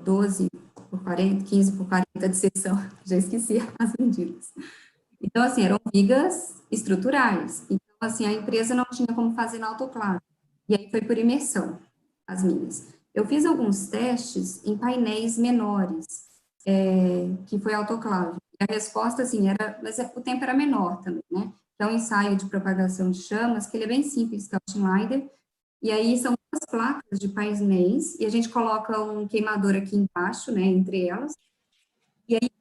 12 por 40, 15 por 40 de seção, já esqueci as medidas. Então, assim, eram vigas estruturais. Então, assim, a empresa não tinha como fazer na autoclave. E aí foi por imersão, as minhas. Eu fiz alguns testes em painéis menores, que foi autoclave. E a resposta, assim, mas o tempo era menor também, né? Que é um ensaio de propagação de chamas, que ele é bem simples, que é o Schneider. E aí são duas placas de painéis, e a gente coloca um queimador aqui embaixo, né, entre elas. E aí,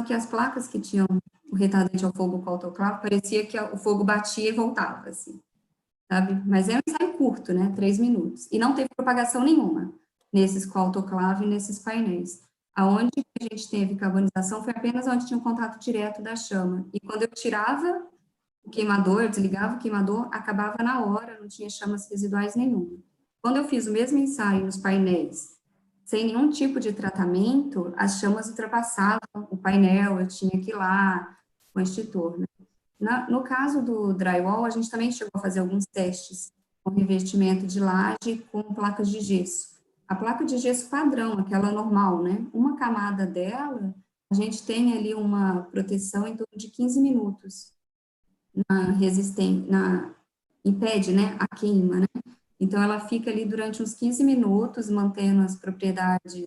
que as placas que tinham o retardante ao fogo com autoclave, parecia que o fogo batia e voltava, assim, sabe? Mas é um ensaio curto, né, 3 minutos. E não teve propagação nenhuma nesses com autoclave e nesses painéis. Aonde a gente teve carbonização foi apenas onde tinha um contato direto da chama. E quando eu tirava o queimador, eu desligava o queimador, acabava na hora, não tinha chamas residuais nenhuma. Quando eu fiz o mesmo ensaio nos painéis, sem nenhum tipo de tratamento, as chamas ultrapassavam o painel, eu tinha que ir lá com o extintor, né? No caso do drywall, a gente também chegou a fazer alguns testes com revestimento de laje com placas de gesso. A placa de gesso padrão, aquela normal, né? Uma camada dela, a gente tem ali uma proteção em torno de 15 minutos impede, né, a queima, né? Então, ela fica ali durante uns 15 minutos, mantendo as propriedades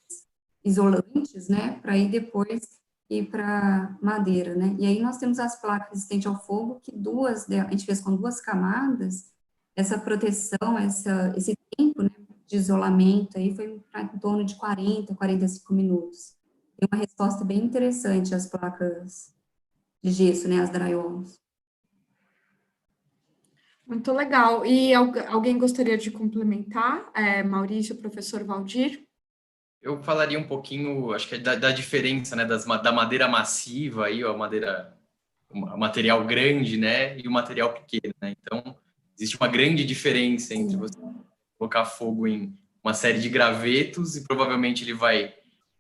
isolantes, né, para ir depois ir para madeira, né? E aí nós temos as placas resistentes ao fogo, que a gente fez com 2 camadas, essa proteção, esse tempo, né, de isolamento aí foi em torno de 40, 45 minutos. Tem uma resposta bem interessante às placas de gesso, né, as drywalls. Muito legal. E alguém gostaria de complementar? Maurício, professor Valdir? Eu falaria um pouquinho, acho que é da diferença, né, da madeira massiva aí, o material grande, né, e o material pequeno, né? Então, existe uma grande diferença entre você colocar fogo em uma série de gravetos e provavelmente ele vai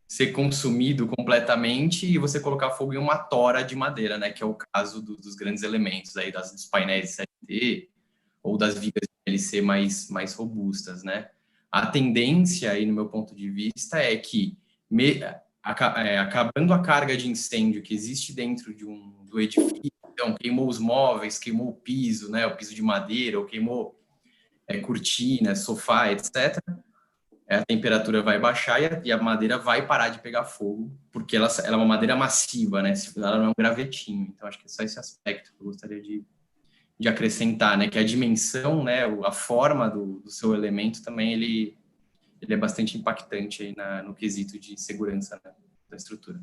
ser consumido completamente e você colocar fogo em uma tora de madeira, né, que é o caso dos grandes elementos aí, dos painéis de CLT ou das vigas de PLC mais robustas, né? A tendência aí, no meu ponto de vista, é que acabando a carga de incêndio que existe dentro do edifício, então queimou os móveis, queimou o piso, né, o piso de madeira, ou queimou cortinas, sofá, etc., a temperatura vai baixar e a madeira vai parar de pegar fogo, porque ela é uma madeira massiva, né? Ela não é um gravetinho. Então, acho que é só esse aspecto que eu gostaria de acrescentar, né? Que a dimensão, né? A forma do seu elemento também, ele é bastante impactante aí no quesito de segurança, né, da estrutura.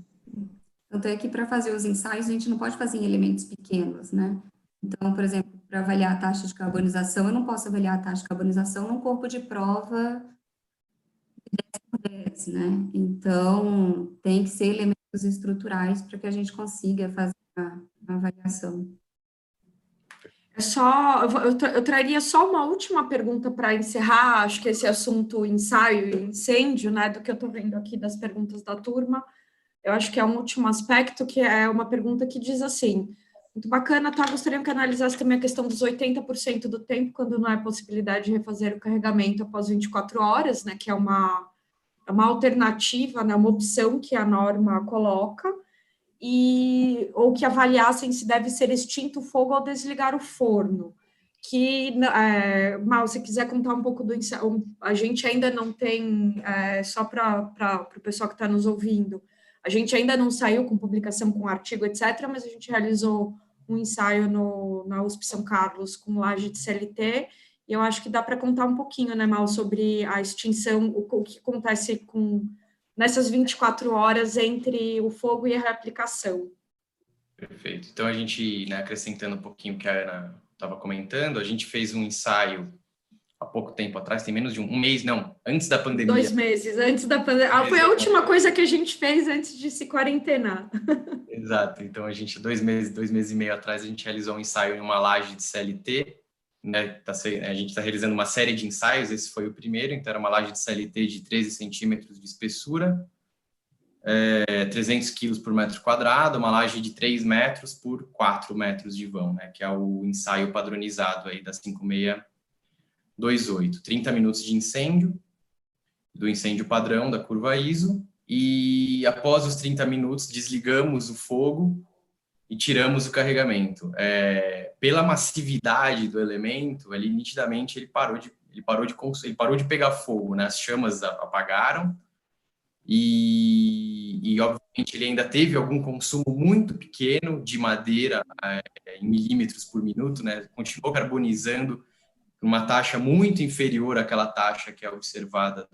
Tanto é que para fazer os ensaios, a gente não pode fazer em elementos pequenos, né? Então, por exemplo, para avaliar a taxa de carbonização, eu não posso avaliar a taxa de carbonização num corpo de prova de 10 por 10, né? Então, tem que ser elementos estruturais para que a gente consiga fazer a avaliação. Eu traria só uma última pergunta para encerrar, acho que esse assunto ensaio e incêndio, né, do que eu estou vendo aqui das perguntas da turma, eu acho que é um último aspecto, que é uma pergunta que diz assim, muito bacana, tá? Gostaria que analisasse também a questão dos 80% do tempo, quando não é possibilidade de refazer o carregamento após 24 horas, né, que é uma alternativa, né, uma opção que a norma coloca, ou que avaliassem se deve ser extinto o fogo ao desligar o forno. Mal, se quiser contar um pouco do ensaio, a gente ainda não tem, só para o pessoal que está nos ouvindo, a gente ainda não saiu com publicação com artigo, etc., mas a gente realizou um ensaio na USP São Carlos com laje de CLT, e eu acho que dá para contar um pouquinho, né, Mal, sobre a extinção, o que acontece nessas 24 horas entre o fogo e a reaplicação. Perfeito. Então, a gente, né, acrescentando um pouquinho o que a Ana estava comentando, a gente fez um ensaio há pouco tempo atrás, tem menos de um mês, não, antes da pandemia. 2 meses, antes da pandemia. Foi a última coisa que a gente fez antes de se quarentenar. Exato. Então, 2 meses e meio atrás, a gente realizou um ensaio em uma laje de CLT, né, a gente está realizando uma série de ensaios, esse foi o primeiro, então era uma laje de CLT de 13 centímetros de espessura, 300 quilos por metro quadrado, uma laje de 3 metros por 4 metros de vão, né, que é o ensaio padronizado aí da 5628. 30 minutos de incêndio, do incêndio padrão da curva ISO, e após os 30 minutos desligamos o fogo e tiramos o carregamento. Pela massividade do elemento, ali nitidamente ele parou de pegar fogo, né? As chamas apagaram e obviamente ele ainda teve algum consumo muito pequeno de madeira em milímetros por minuto, né? Continuou carbonizando uma taxa muito inferior àquela taxa que é observada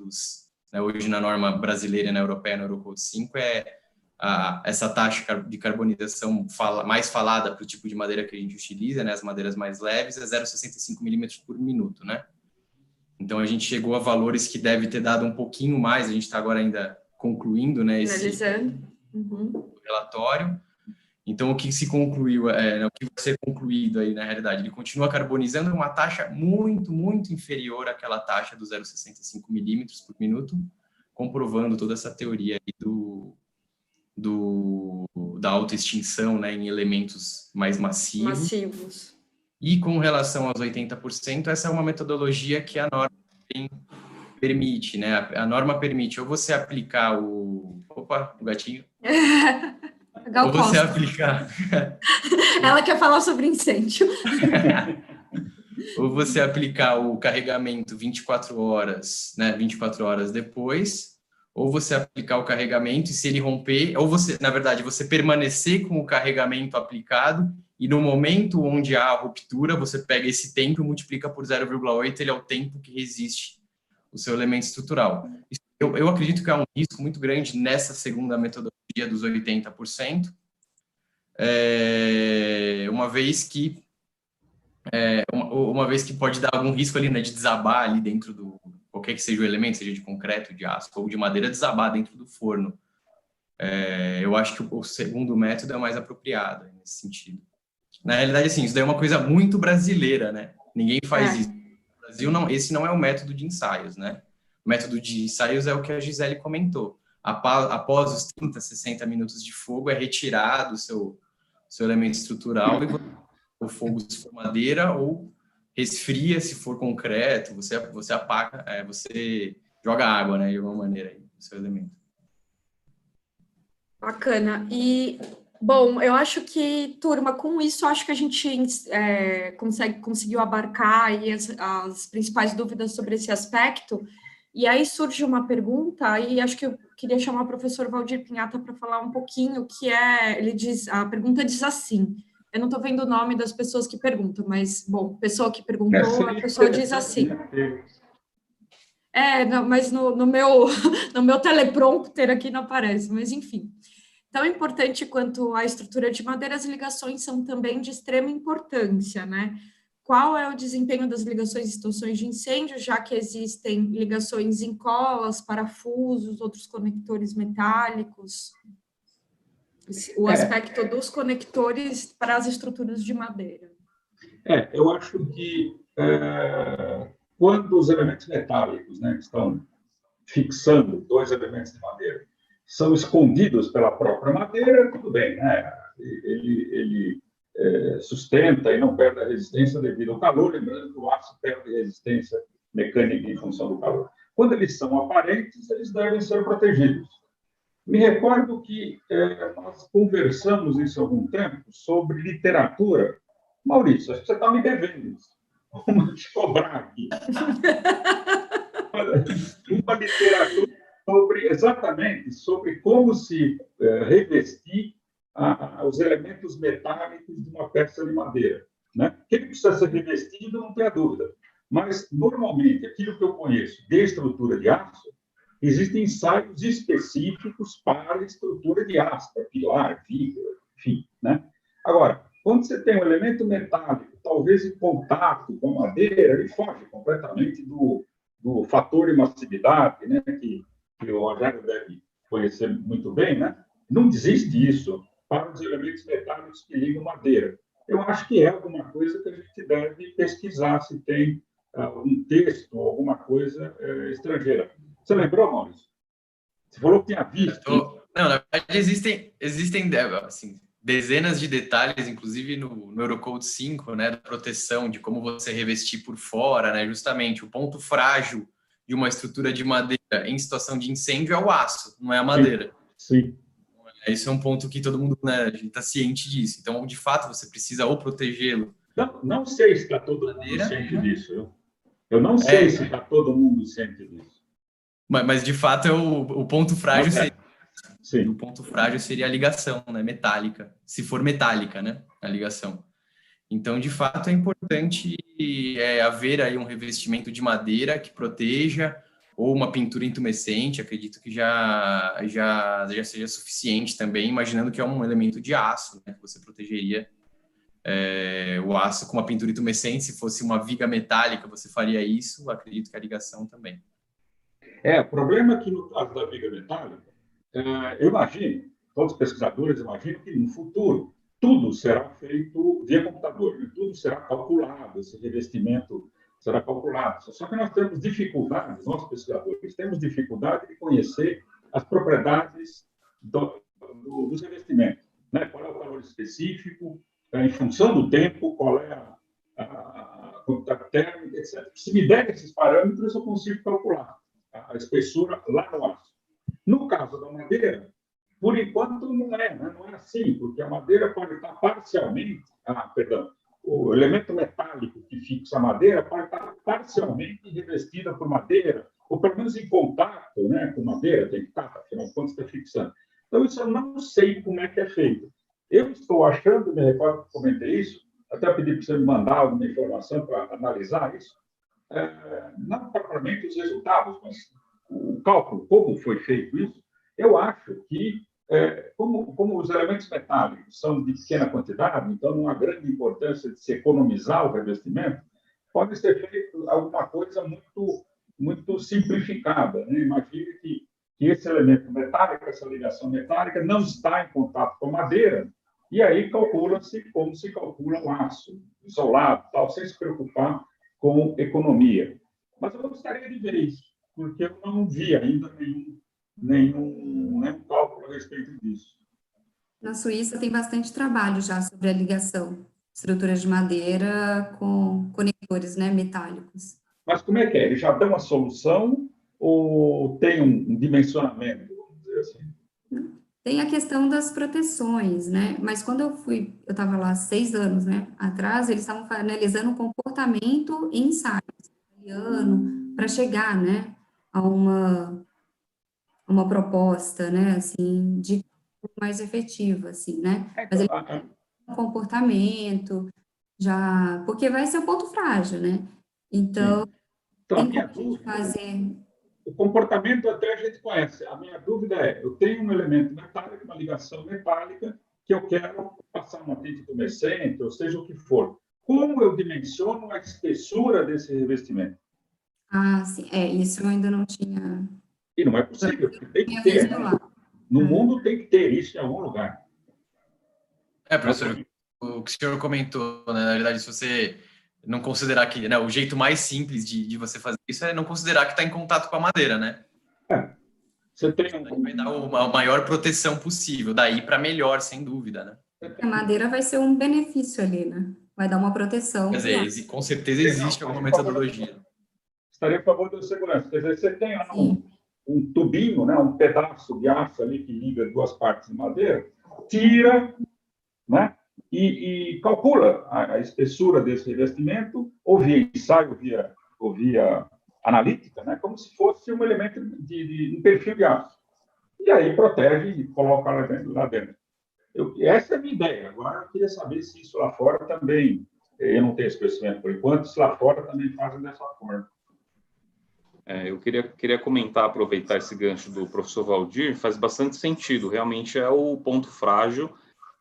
né, hoje na norma brasileira e na europeia, no Eurocode 5, essa taxa de carbonização mais falada para o tipo de madeira que a gente utiliza, né, as madeiras mais leves, é 0,65 milímetros por minuto, né? Então, a gente chegou a valores que deve ter dado um pouquinho mais, a gente está agora ainda concluindo, né, esse relatório. Então, o que se concluiu, o que vai ser concluído aí, na realidade, ele continua carbonizando uma taxa muito, muito inferior àquela taxa do 0,65 milímetros por minuto, comprovando toda essa teoria aí da autoextinção, né, em elementos mais massivos. E com relação aos 80%, essa é uma metodologia que a norma permite, né? A norma permite ou você aplicar o gatinho. Ou você aplicar. Ela quer falar sobre incêndio. Ou você aplicar o carregamento 24 horas, né? 24 horas depois, ou você aplicar o carregamento e se ele romper, ou você, na verdade, você permanecer com o carregamento aplicado e no momento onde há a ruptura, você pega esse tempo e multiplica por 0,8, ele é o tempo que resiste o seu elemento estrutural. Eu acredito que há um risco muito grande nessa segunda metodologia dos 80%, uma vez que pode dar algum risco ali, né, de desabar ali dentro do qualquer que seja o elemento, seja de concreto, de aço ou de madeira, desabar dentro do forno. Eu acho que o segundo método é mais apropriado nesse sentido. Na realidade, assim, isso daí é uma coisa muito brasileira, né? Ninguém faz isso. No Brasil, não, esse não é o método de ensaios, né? O método de ensaios é o que a Gisele comentou. Após os 30, 60 minutos de fogo, é retirado o seu elemento estrutural e o fogo se for madeira ou resfria se for concreto, você apaga, você joga água, né, de alguma maneira aí, no seu elemento. Bacana. E, bom, eu acho que, turma, com isso, acho que a gente conseguiu abarcar aí as principais dúvidas sobre esse aspecto. E aí surge uma pergunta, e acho que eu queria chamar o professor Valdir Pinhata para falar um pouquinho, a pergunta diz assim, eu não estou vendo o nome das pessoas que perguntam, mas, bom, pessoa que perguntou, a pessoa diz assim. Mas no meu teleprompter aqui não aparece, mas enfim. Tão importante quanto a estrutura de madeira, as ligações são também de extrema importância, né? Qual é o desempenho das ligações e extensões de incêndio, já que existem ligações em colas, parafusos, outros conectores metálicos? O aspecto dos conectores para as estruturas de madeira. Eu acho que quando os elementos metálicos, né, que estão fixando dois elementos de madeira, são escondidos pela própria madeira, tudo bem, né? Ele sustenta e não perde a resistência devido ao calor, lembrando que o aço perde resistência mecânica em função do calor. Quando eles são aparentes, eles devem ser protegidos. Me recordo que nós conversamos isso há algum tempo sobre literatura. Maurício, acho que você está me devendo isso. Vamos te cobrar aqui. Uma literatura exatamente sobre como se revestir os elementos metálicos de uma peça de madeira, né? Que ele precisa ser revestido, não tenha dúvida. Mas, normalmente, aquilo que eu conheço de estrutura de aço, existem ensaios específicos para a estrutura de aço, para pilar, viga, enfim, né? Agora, quando você tem um elemento metálico, talvez em contato com madeira, ele foge completamente do fator de massividade, né? Que o Rogério deve conhecer muito bem, né? Não existe isso para os elementos metálicos que ligam madeira. eu acho que é alguma coisa que a gente deve pesquisar, se tem um texto, alguma coisa estrangeira. Você lembrou, Maurício? Você falou que tinha visto. Não, na verdade, existem assim, dezenas de detalhes, inclusive no Eurocode 5, né, da proteção, de como você revestir por fora, né, justamente o ponto frágil de uma estrutura de madeira em situação de incêndio é o aço, não é a madeira. Sim. Esse é um ponto que todo mundo, né, a gente está ciente disso. Então, de fato, você precisa ou protegê-lo. Não sei se está todo mundo ciente disso. Eu não sei se está todo mundo ciente disso. Mas de fato, o ponto frágil seria... Sim. O ponto frágil seria a ligação, né, metálica, se for metálica, né, a ligação. Então, de fato, é importante haver aí um revestimento de madeira que proteja, ou uma pintura intumescente, acredito que já seja suficiente também, imaginando que é um elemento de aço, né, que você protegeria o aço com uma pintura intumescente. Se fosse uma viga metálica, você faria isso, acredito que a ligação também. O problema é que, no caso da viga metálica, eu imagino, todos os pesquisadores imaginam que no futuro tudo será feito via computador, tudo será calculado, esse revestimento será calculado. Só que nós temos dificuldades, nós pesquisadores temos dificuldade de conhecer as propriedades dos revestimentos, né? Qual é o valor específico, em função do tempo, qual é a quantidade térmica, etc. Se me der esses parâmetros, eu consigo calcular a espessura lá no aço. No caso da madeira, por enquanto não é assim, porque a madeira pode estar parcialmente, o elemento metálico que fixa a madeira pode estar parcialmente revestida por madeira, ou pelo menos em contato, né, com madeira, tem que estar, afinal de contas está fixando. Então, isso eu não sei como é que é feito. Eu estou achando, me recordo que comentei isso, até pedi para você me mandar alguma informação para analisar isso, não propriamente os resultados, mas o cálculo, como foi feito isso. Eu acho que, como os elementos metálicos são de pequena quantidade, então não há grande importância de se economizar o revestimento, pode ser feito alguma coisa muito, muito simplificada, né? Imagine que esse elemento metálico, essa ligação metálica, não está em contato com a madeira, e aí calcula-se como se calcula o aço, isolado, tal, sem se preocupar com economia. Mas eu gostaria de ver isso, porque eu não vi ainda nenhum cálculo a respeito disso. Na Suíça tem bastante trabalho já sobre a ligação, estruturas de madeira com conectores, né, metálicos. Mas como é que é? Eles já dão a solução ou tem um dimensionamento, vamos dizer assim? Tem a questão das proteções, né? Mas quando eu estava lá 6 anos, né, atrás, eles estavam analisando o comportamento em ensaios, para chegar, né, a uma proposta, né, assim, de mais efetiva, assim, né? Mas ele tem um comportamento já, porque vai ser o ponto frágil, né? Então a minha dúvida, fazer... O comportamento até a gente conhece. A minha dúvida é, eu tenho um elemento metálico, uma ligação metálica, que eu quero passar uma tinta intumescente, ou seja o que for. Como eu dimensiono a espessura desse revestimento? Ah, sim. Isso eu ainda não tinha... E não é possível, porque tem que ter. No mundo tem que ter isso em algum lugar. Professor, o que o senhor comentou, né, na verdade, se você não considerar que, né, o jeito mais simples de você fazer isso é não considerar que está em contato com a madeira, né? Você tem vai dar a maior proteção possível, daí para melhor, sem dúvida, né? A madeira vai ser um benefício ali, né? Vai dar uma proteção. Quer dizer, com certeza existe alguma metodologia. Estaria a favor da segurança. Quer dizer, você tem um tubinho, né, um pedaço de aço ali que liga duas partes de madeira, tira, né, e calcula a espessura desse revestimento, ou via ensaio, ou via analítica, né, como se fosse um elemento de um perfil de aço. E aí protege e coloca lá dentro. Essa é a minha ideia. Agora, eu queria saber se isso lá fora também, eu não tenho esse conhecimento por enquanto, se lá fora também fazem dessa forma. Eu queria comentar, aproveitar esse gancho do professor Valdir, faz bastante sentido, realmente é o ponto frágil,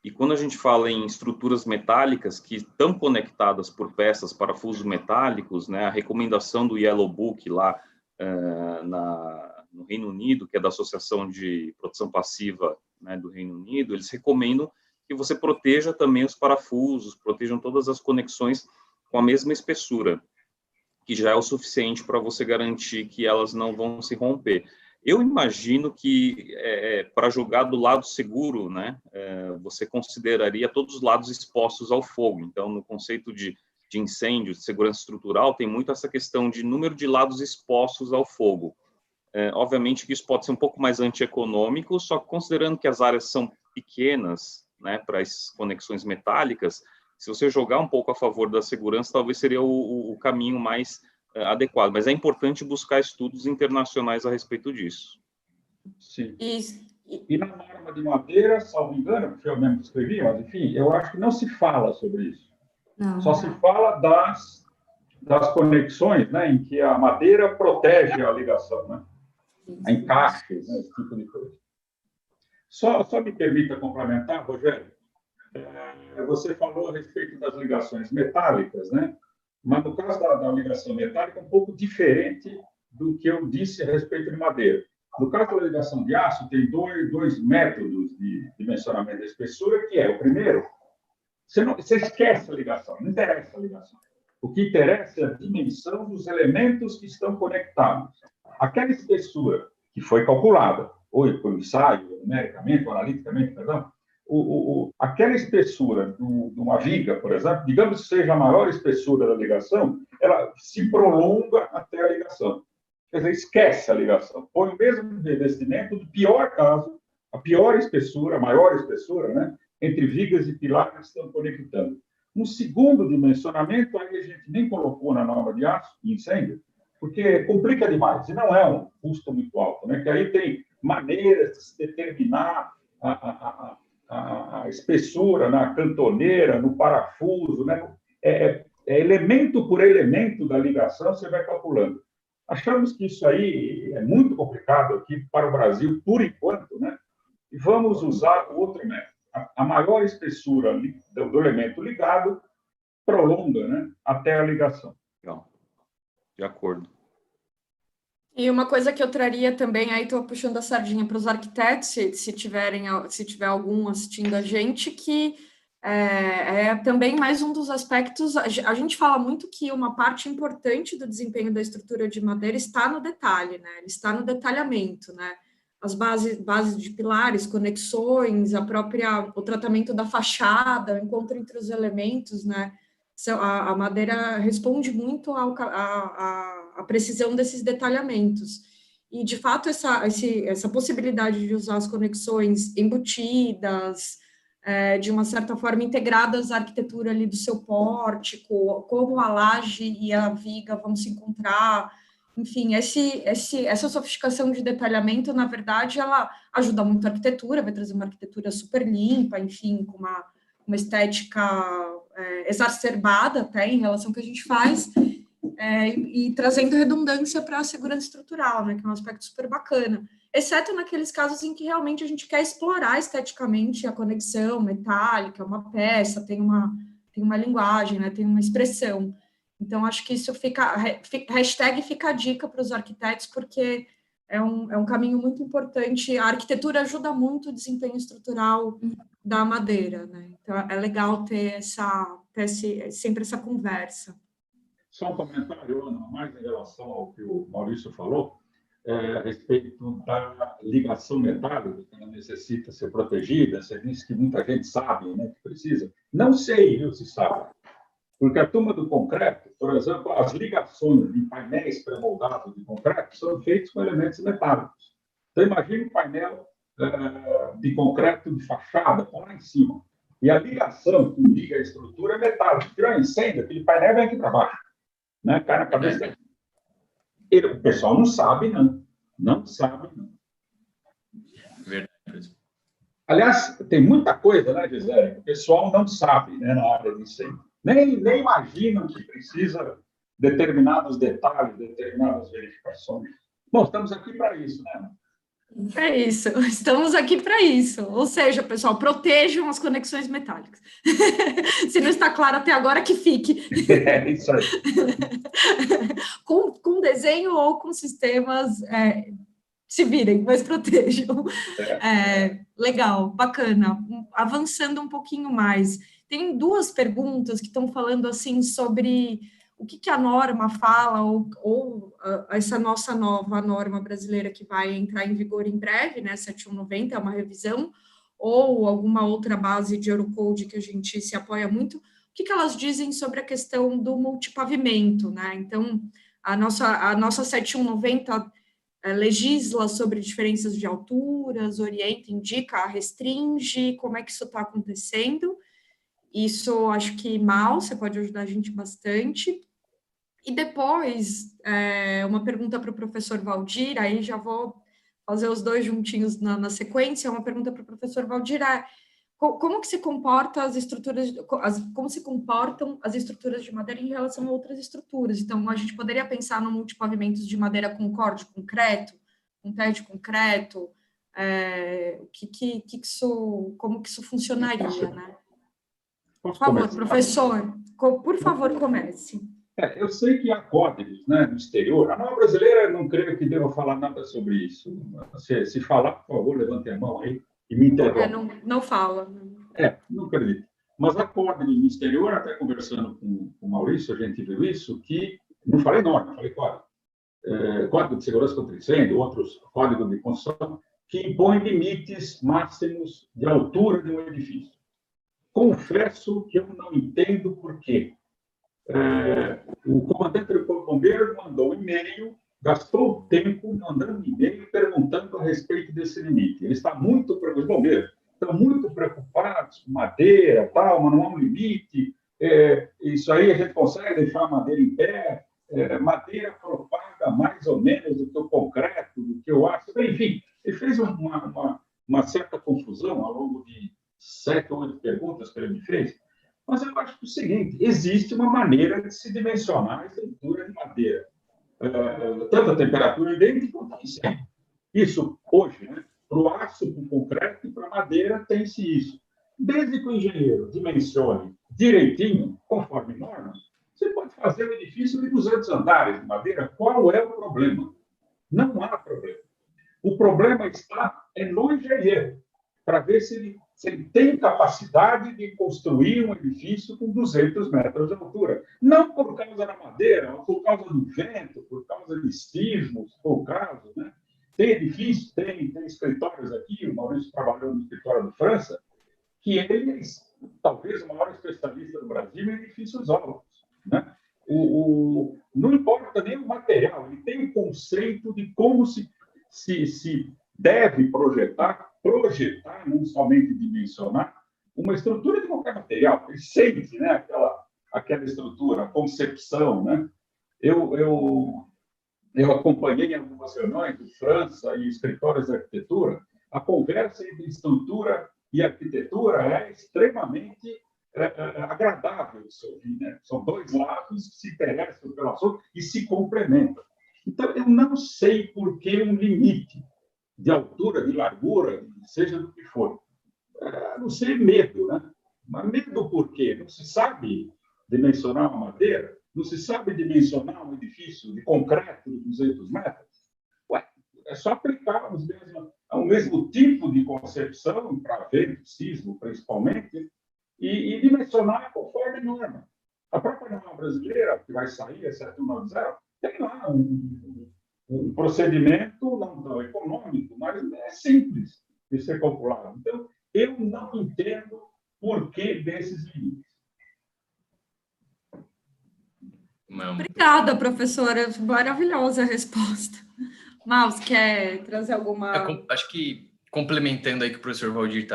e quando a gente fala em estruturas metálicas que estão conectadas por peças, parafusos metálicos, né, a recomendação do Yellow Book lá no Reino Unido, que é da Associação de Proteção Passiva, né, do Reino Unido, eles recomendam que você proteja também os parafusos, protejam todas as conexões com a mesma espessura, que já é o suficiente para você garantir que elas não vão se romper. Eu imagino que, para jogar do lado seguro, né, você consideraria todos os lados expostos ao fogo. Então, no conceito de incêndio, de segurança estrutural, tem muito essa questão de número de lados expostos ao fogo. Obviamente que isso pode ser um pouco mais antieconômico, só que considerando que as áreas são pequenas, né, para as conexões metálicas, se você jogar um pouco a favor da segurança, talvez seria o caminho mais adequado. Mas é importante buscar estudos internacionais a respeito disso. Sim. E na norma de madeira, salvo engano, porque eu mesmo escrevi, mas enfim, eu acho que não se fala sobre isso. Não. Só se fala das conexões, né, em que a madeira protege a ligação, né? Encaixes, né, esse tipo de coisa. Só me permita complementar, Rogério. Você falou a respeito das ligações metálicas, né? Mas no caso da ligação metálica é um pouco diferente do que eu disse a respeito de madeira. No caso da ligação de aço, tem dois métodos de dimensionamento da espessura, que é o primeiro, você esquece a ligação, não interessa a ligação. O que interessa é a dimensão dos elementos que estão conectados. Aquela espessura que foi calculada, ou por ensaio, numericamente, ou analiticamente, perdão, aquela espessura de uma viga, por exemplo, digamos que seja a maior espessura da ligação, ela se prolonga até a ligação. Quer dizer, esquece a ligação. Põe o mesmo revestimento do pior caso, a pior espessura, a maior espessura, né, entre vigas e pilares que estão conectando. Um segundo dimensionamento, aí a gente nem colocou na norma de aço e incêndio, porque complica demais, e não é um custo muito alto, né? Que aí tem maneiras de se determinar a espessura na cantoneira, no parafuso, né? Elemento por elemento da ligação, você vai calculando. Achamos que isso aí é muito complicado aqui para o Brasil, por enquanto, né? E vamos usar o outro método. A maior espessura do elemento ligado prolonga, né, até a ligação. Legal. De acordo. E uma coisa que eu traria também, aí estou puxando a sardinha para os arquitetos, se tiver algum assistindo a gente, que é também mais um dos aspectos. A gente fala muito que uma parte importante do desempenho da estrutura de madeira está no detalhe, né? Está no detalhamento, né? As bases de pilares, conexões, o tratamento da fachada, o encontro entre os elementos, né? A madeira responde muito à precisão desses detalhamentos. E, de fato, essa possibilidade de usar as conexões embutidas, de uma certa forma integradas à arquitetura ali do seu pórtico, como a laje e a viga vão se encontrar. Enfim, essa sofisticação de detalhamento, na verdade, ela ajuda muito a arquitetura, vai trazer uma arquitetura super limpa, enfim, com uma estética exacerbada até em relação ao que a gente faz, e trazendo redundância para a segurança estrutural, né, que é um aspecto super bacana, exceto naqueles casos em que realmente a gente quer explorar esteticamente a conexão metálica, uma peça, tem uma linguagem, né, tem uma expressão. Então, acho que isso fica a dica para os arquitetos, porque é um caminho muito importante. A arquitetura ajuda muito o desempenho estrutural da madeira, né? Então, é legal ter sempre essa conversa. Só um comentário, Ana, mais em relação ao que o Maurício falou, a respeito da ligação metálica, que ela necessita ser protegida. Você disse que muita gente sabe, né, que precisa. Não sei, viu, se sabe. Porque a turma do concreto, por exemplo, as ligações de painéis pré-moldados de concreto são feitas com elementos metálicos. Então, imagine um painel de concreto de fachada, está lá em cima. E a ligação que liga a estrutura é metálica. Tirar um incêndio, aquele painel vem aqui para baixo, né? Cai na cabeça dele. O pessoal não sabe, não. Não sabe, não. Verdade. Aliás, tem muita coisa, né, Gisele, que o pessoal não sabe, né, na área de incêndio. Nem imaginam que precisa determinados detalhes, determinadas verificações. Bom, estamos aqui para isso, né? É isso, estamos aqui para isso. Ou seja, pessoal, protejam as conexões metálicas. Se não está claro até agora, que fique. É isso aí. Com desenho ou com sistemas se virem, mas protejam. Legal, bacana. Avançando um pouquinho mais, tem duas perguntas que estão falando assim sobre o que a norma fala, ou essa nossa nova norma brasileira que vai entrar em vigor em breve, né, 7190, é uma revisão, ou alguma outra base de Eurocode que a gente se apoia muito, o que elas dizem sobre a questão do multipavimento, né? Então, a nossa 7190 legisla sobre diferenças de alturas, orienta, indica, restringe, como é que isso está acontecendo. Isso, acho que, Mal, você pode ajudar a gente bastante. E depois, uma pergunta para o professor Valdir, aí já vou fazer os dois juntinhos na sequência, uma pergunta para o professor Valdir, como que se comporta como se comportam as estruturas de madeira em relação a outras estruturas? Então, a gente poderia pensar no multipavimentos de madeira com corte concreto, com teto de concreto, como que isso funcionaria, né? Por favor, professor, por favor, comece. Eu sei que há códigos, né, no exterior. A norma brasileira, não creio que deva falar nada sobre isso. Se falar, por favor, levante a mão aí e me interrompa. Não fala. Não acredito. Mas há códigos no exterior, até conversando com o Maurício, a gente viu isso, que, não falei norma, falei código. Código de segurança contra incêndio, outros códigos de construção, que impõem limites máximos de altura de um edifício. Confesso que eu não entendo por quê. O comandante do Corpo de Bombeiros mandou um e-mail, gastou tempo mandando um e-mail perguntando a respeito desse limite. Ele está muito preocupado, os bombeiros estão muito preocupados com madeira, tal, mas não há um limite. Isso aí a gente consegue deixar a madeira em pé, madeira propaga mais ou menos do que o concreto, do que o aço. Enfim, ele fez uma certa confusão ao longo de 7 ou 8 perguntas que ele me fez. Mas eu acho que é o seguinte, existe uma maneira de se dimensionar a estrutura de madeira. Tanto a temperatura ambiente quanto a incêndio. Isso, hoje, né, para o aço, para o concreto e para a madeira, tem-se isso. Desde que o engenheiro dimensione direitinho, conforme norma, você pode fazer um edifício de 200 andares de madeira. Qual é o problema? Não há problema. O problema está no engenheiro, para ver se ele tem capacidade de construir um edifício com 200 metros de altura. Não por causa da madeira, mas por causa do vento, por causa de sismos, por caso, né? Tem edifícios, tem escritórios aqui, o Maurício trabalhou no escritório da França, que ele é talvez o maior especialista do Brasil em edifícios altos, né? Não importa nem o material, ele tem um conceito de como se deve projetar, não somente dimensionar, uma estrutura de qualquer material. Ele sente, né, aquela estrutura, a concepção. Né? Eu acompanhei em algumas reuniões de França e escritórios de arquitetura, a conversa entre estrutura e arquitetura é extremamente agradável de se ouvir. Né? São dois lados que se interessam pelo assunto e se complementam. Então, eu não sei por que um limite de altura, de largura, seja do que for. A não ser medo, né? Mas medo por quê? Não se sabe dimensionar uma madeira? Não se sabe dimensionar um edifício de concreto de 200 metros? É só aplicar o mesmo tipo de concepção para vento, sismo, principalmente, e dimensionar conforme norma. A própria norma brasileira, que vai sair, a 7190, tem lá um procedimento não tão econômico, mas é simples de ser calculado. Então, eu não entendo por que desses limites. Obrigada, professora. Maravilhosa a resposta. Maus, quer trazer alguma... Acho que, complementando aí que o professor Valdir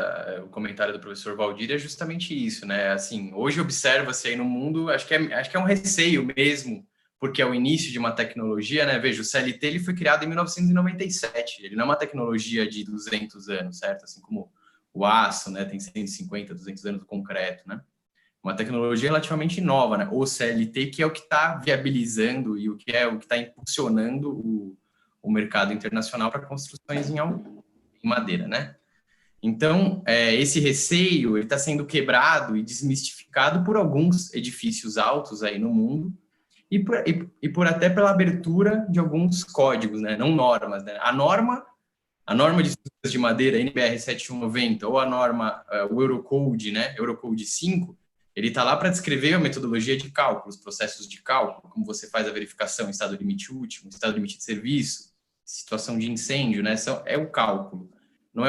o comentário do professor Valdir é justamente isso, né? Assim, hoje observa-se aí no mundo, acho que é um receio mesmo, porque é o início de uma tecnologia, né? Veja, o CLT ele foi criado em 1997, ele não é uma tecnologia de 200 anos, certo? Assim como o aço, né? Tem 150, 200 anos do concreto, né? Uma tecnologia relativamente nova, né? O CLT, que é o que está viabilizando e o que está impulsionando o mercado internacional para construções em madeira, né? Então, esse receio está sendo quebrado e desmistificado por alguns edifícios altos aí no mundo, e por até pela abertura de alguns códigos, né? Não normas, né? A norma de estruturas de madeira, NBR 7190, ou a norma, o Eurocode, né? Eurocode 5, ele está lá para descrever a metodologia de cálculo, os processos de cálculo, como você faz a verificação em estado limite último, estado limite de serviço, situação de incêndio, né? É o cálculo. Não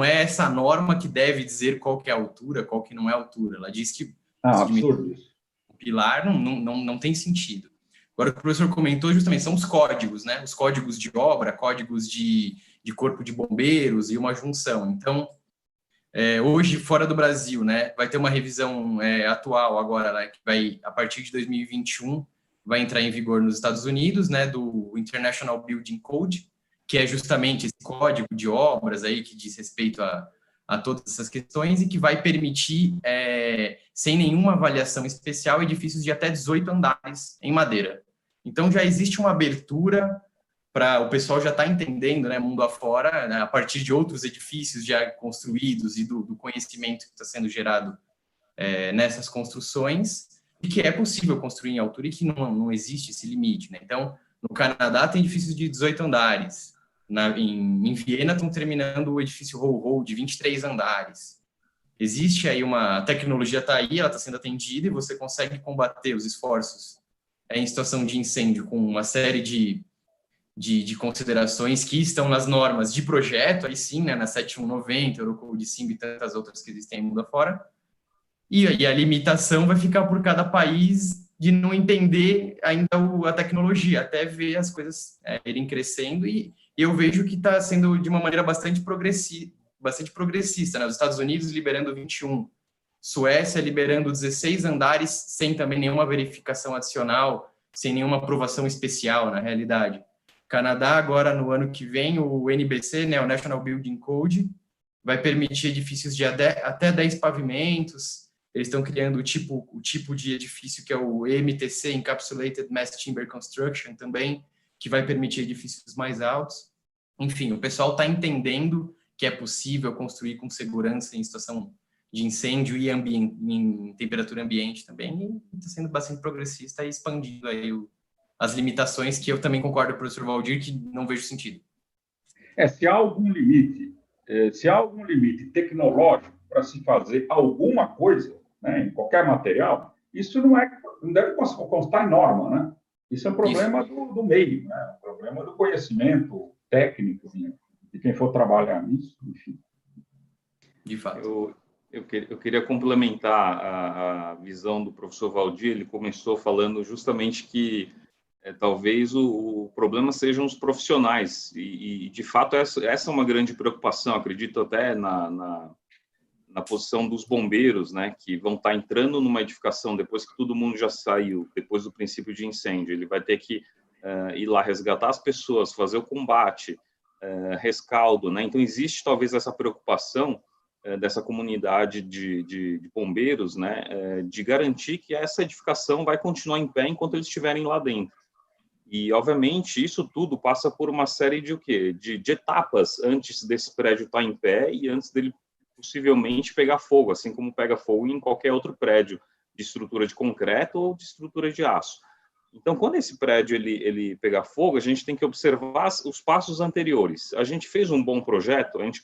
é essa norma que deve dizer qual que é a altura, qual que não é a altura. Ela diz que absurdo isso. O pilar não tem sentido. Agora, o que o professor comentou justamente são os códigos, né? Os códigos de obra, códigos de corpo de bombeiros e uma junção. Então, hoje, fora do Brasil, né, vai ter uma revisão atual agora, né, que vai, a partir de 2021, vai entrar em vigor nos Estados Unidos, né, do International Building Code, que é justamente esse código de obras aí que diz respeito a todas essas questões e que vai permitir, sem nenhuma avaliação especial, edifícios de até 18 andares em madeira. Então, já existe uma abertura para o pessoal já está entendendo, né, mundo afora, né, a partir de outros edifícios já construídos e do conhecimento que está sendo gerado nessas construções, e que é possível construir em altura e que não existe esse limite, né? Então, no Canadá tem edifícios de 18 andares, em Viena estão terminando o edifício Ho-Ho de 23 andares. Existe aí a tecnologia está aí, ela está sendo atendida e você consegue combater os esforços em situação de incêndio com uma série de considerações que estão nas normas de projeto, aí sim, né, na 7190, Eurocode 5 e tantas outras que existem mundo afora. E a limitação vai ficar por cada país de não entender ainda a tecnologia, até ver as coisas irem crescendo, e eu vejo que está sendo de uma maneira bastante progressista, né? Os Estados Unidos liberando 21, Suécia liberando 16 andares sem também nenhuma verificação adicional, sem nenhuma aprovação especial, na realidade. Canadá, agora, no ano que vem, o NBC, né, o National Building Code, vai permitir edifícios de até 10 pavimentos. Eles estão criando o tipo de edifício que é o EMTC, Encapsulated Mass Timber Construction, também, que vai permitir edifícios mais altos. Enfim, o pessoal está entendendo que é possível construir com segurança em situação de incêndio e em temperatura ambiente também, e está sendo bastante progressista e expandindo aí as limitações, que eu também concordo com o professor Valdir, que não vejo sentido. Se há algum limite tecnológico para se fazer alguma coisa, né, em qualquer material, isso não deve constar em norma, né? Isso é um problema do meio, né? Um problema do conhecimento técnico, né, de quem for trabalhar nisso, enfim. De fato. Eu queria complementar a visão do professor Valdir. Ele começou falando justamente que talvez o problema sejam os profissionais, e de fato essa é uma grande preocupação. Acredito até na posição dos bombeiros, né, que vão estar entrando numa edificação depois que todo mundo já saiu, depois do princípio de incêndio. Ele vai ter que ir lá resgatar as pessoas, fazer o combate, rescaldo, né? Então existe talvez essa preocupação dessa comunidade de bombeiros, né, de garantir que essa edificação vai continuar em pé enquanto eles estiverem lá dentro. E, obviamente, isso tudo passa por uma série de etapas antes desse prédio estar em pé e antes dele possivelmente pegar fogo, assim como pega fogo em qualquer outro prédio de estrutura de concreto ou de estrutura de aço. Então, quando esse prédio ele pegar fogo, a gente tem que observar os passos anteriores. A gente fez um bom projeto, a gente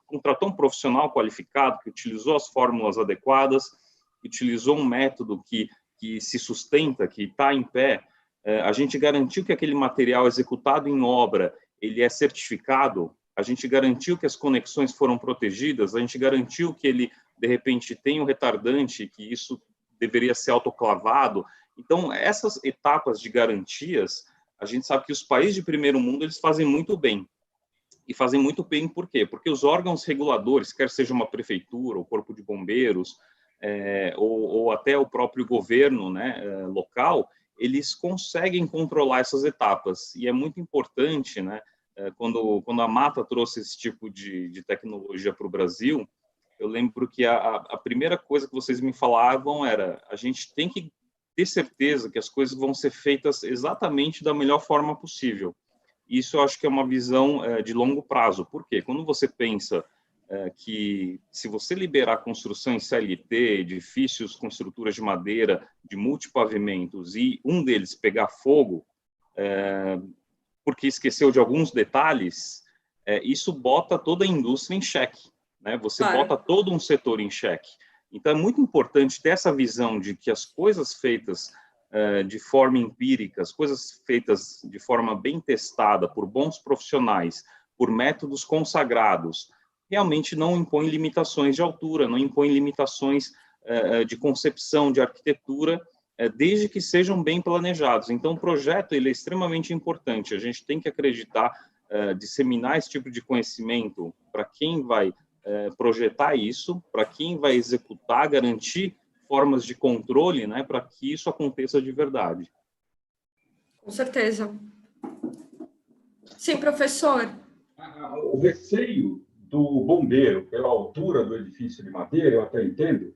contratou um profissional qualificado que utilizou as fórmulas adequadas, utilizou um método que se sustenta, que está em pé. A gente garantiu que aquele material executado em obra ele é certificado, a gente garantiu que as conexões foram protegidas, a gente garantiu que ele, de repente, tem um retardante, que isso deveria ser autoclavado. Então, essas etapas de garantias, a gente sabe que os países de primeiro mundo, eles fazem muito bem. E fazem muito bem por quê? Porque os órgãos reguladores, quer seja uma prefeitura, o corpo de bombeiros, ou até o próprio governo, né, local, eles conseguem controlar essas etapas. E é muito importante, né, quando a Mata trouxe esse tipo de tecnologia para o Brasil, eu lembro que a primeira coisa que vocês me falavam era: a gente tem que ter certeza que as coisas vão ser feitas exatamente da melhor forma possível. Isso eu acho que é uma visão de longo prazo. Por quê? Quando você pensa que se você liberar construção em CLT, edifícios com estruturas de madeira, de multipavimentos, e um deles pegar fogo, porque esqueceu de alguns detalhes, isso bota toda a indústria em xeque, né? Você bota todo um setor em xeque. Então, é muito importante ter essa visão de que as coisas feitas de forma empírica, as coisas feitas de forma bem testada por bons profissionais, por métodos consagrados, realmente não impõem limitações de altura, não impõem limitações de concepção, de arquitetura, desde que sejam bem planejados. Então, o projeto ele é extremamente importante. A gente tem que acreditar, disseminar esse tipo de conhecimento para quem vai projetar isso, para quem vai executar, garantir formas de controle, né, para que isso aconteça de verdade. Com certeza. Sim, professor. O receio do bombeiro pela altura do edifício de madeira, eu até entendo,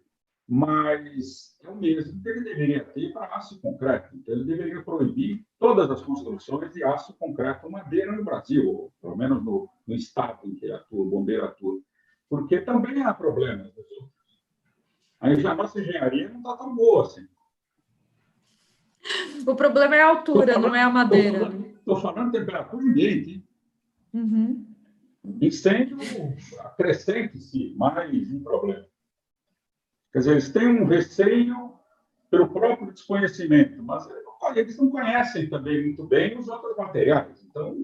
mas é o mesmo que ele deveria ter para aço e concreto. Então, ele deveria proibir todas as construções de aço, concreto ou madeira no Brasil, ou pelo menos no estado em que o bombeiro atua, porque também há problemas. A nossa engenharia não está tão boa assim. O problema é a altura, não é a madeira. Estou falando de temperatura ambiente. Uhum. Incêndio acrescente-se mais um problema. Quer dizer, eles têm um receio pelo próprio desconhecimento, mas eles não conhecem também muito bem os outros materiais. Então,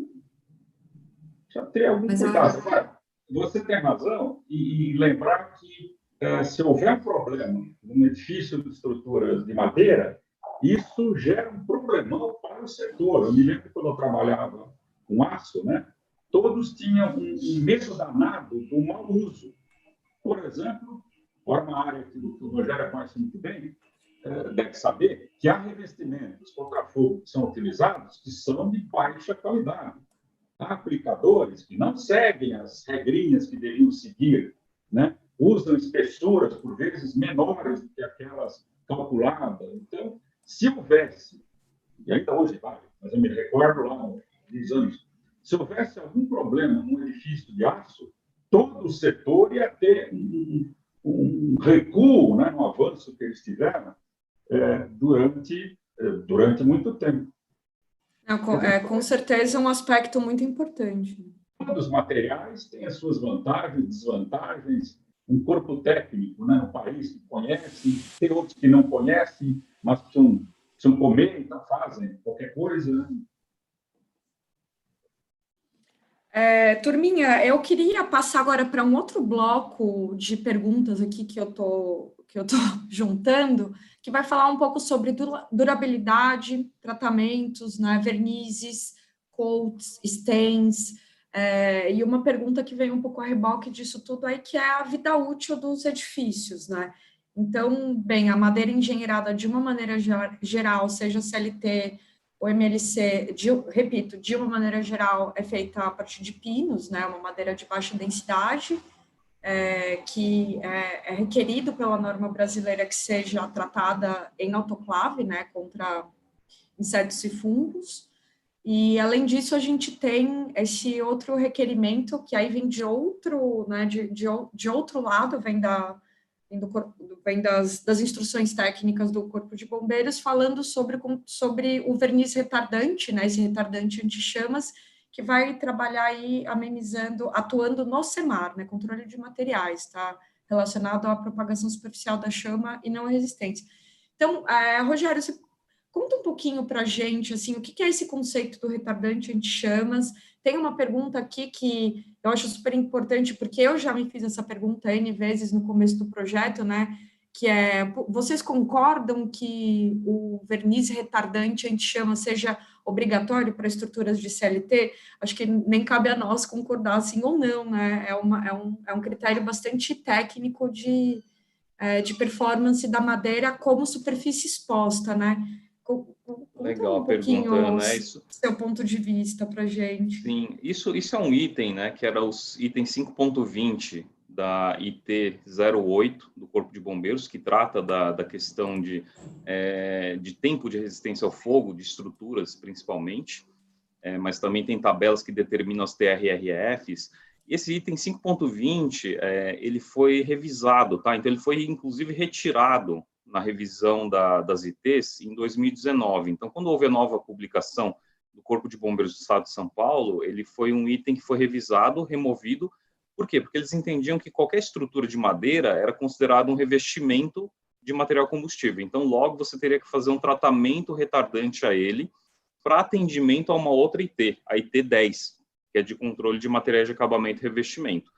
já tem algum cuidado. Você tem razão e lembrar que se houver um problema num edifício de estruturas de madeira, isso gera um problemão para o setor. Eu me lembro quando eu trabalhava com aço, né? Todos tinham um medo danado do mau uso. Por exemplo, uma área que o Rogério conhece muito bem, deve saber que há revestimentos contra fogo que são utilizados que são de baixa qualidade. Há aplicadores que não seguem as regrinhas que deveriam seguir, né? Usam espessuras, por vezes, menores do que aquelas calculadas. Então, se houvesse, e ainda hoje vale, mas eu me recordo lá nos anos, se houvesse algum problema num edifício de aço, todo o setor ia ter um recuo, né, no avanço que eles tiveram durante muito tempo. Com certeza um aspecto muito importante. Todos os materiais têm as suas vantagens, desvantagens. Um corpo técnico, né, um país que conhece, tem outros que não conhecem, mas precisam comer, então fazem qualquer coisa, né? Turminha, eu queria passar agora para um outro bloco de perguntas aqui que eu tô juntando, que vai falar um pouco sobre durabilidade, tratamentos, né, vernizes, coats, stains, e uma pergunta que vem um pouco a reboque disso tudo aí, que é a vida útil dos edifícios, né? Então, bem, a madeira engenheirada de uma maneira geral, seja CLT ou MLC, repito, de uma maneira geral, é feita a partir de pinos, né? Uma madeira de baixa densidade, que é requerido pela norma brasileira que seja tratada em autoclave, né? Contra insetos e fungos. E, além disso, a gente tem esse outro requerimento que aí vem de outro, né, de outro lado, vem das instruções técnicas do Corpo de Bombeiros, falando sobre o verniz retardante, né, esse retardante anti-chamas, que vai trabalhar aí atuando no CEMAR, né, controle de materiais, tá, relacionado à propagação superficial da chama e não à resistência. Então, Rogério, você conta um pouquinho para a gente, assim, o que é esse conceito do retardante anti-chamas? Tem uma pergunta aqui que eu acho super importante, porque eu já me fiz essa pergunta N vezes no começo do projeto, né? Que vocês concordam que o verniz retardante anti-chamas seja obrigatório para estruturas de CLT? Acho que nem cabe a nós concordar sim ou não, né? É um critério bastante técnico de performance da madeira como superfície exposta, né? Legal a pergunta, né? Seu ponto de vista para a gente. Sim, isso é um item, né? Que era os item 5.20 da IT 08 do Corpo de Bombeiros, que trata da questão de tempo de resistência ao fogo, de estruturas principalmente, mas também tem tabelas que determinam as TRRFs, E esse item 5.20, ele foi revisado, tá? Então, ele foi, inclusive, retirado na revisão das ITs em 2019. Então, quando houve a nova publicação do Corpo de Bombeiros do Estado de São Paulo, ele foi um item que foi revisado, removido. Por quê? Porque eles entendiam que qualquer estrutura de madeira era considerado um revestimento de material combustível. Então, logo, você teria que fazer um tratamento retardante a ele para atendimento a uma outra IT, a IT 10, que é de controle de materiais de acabamento e revestimento.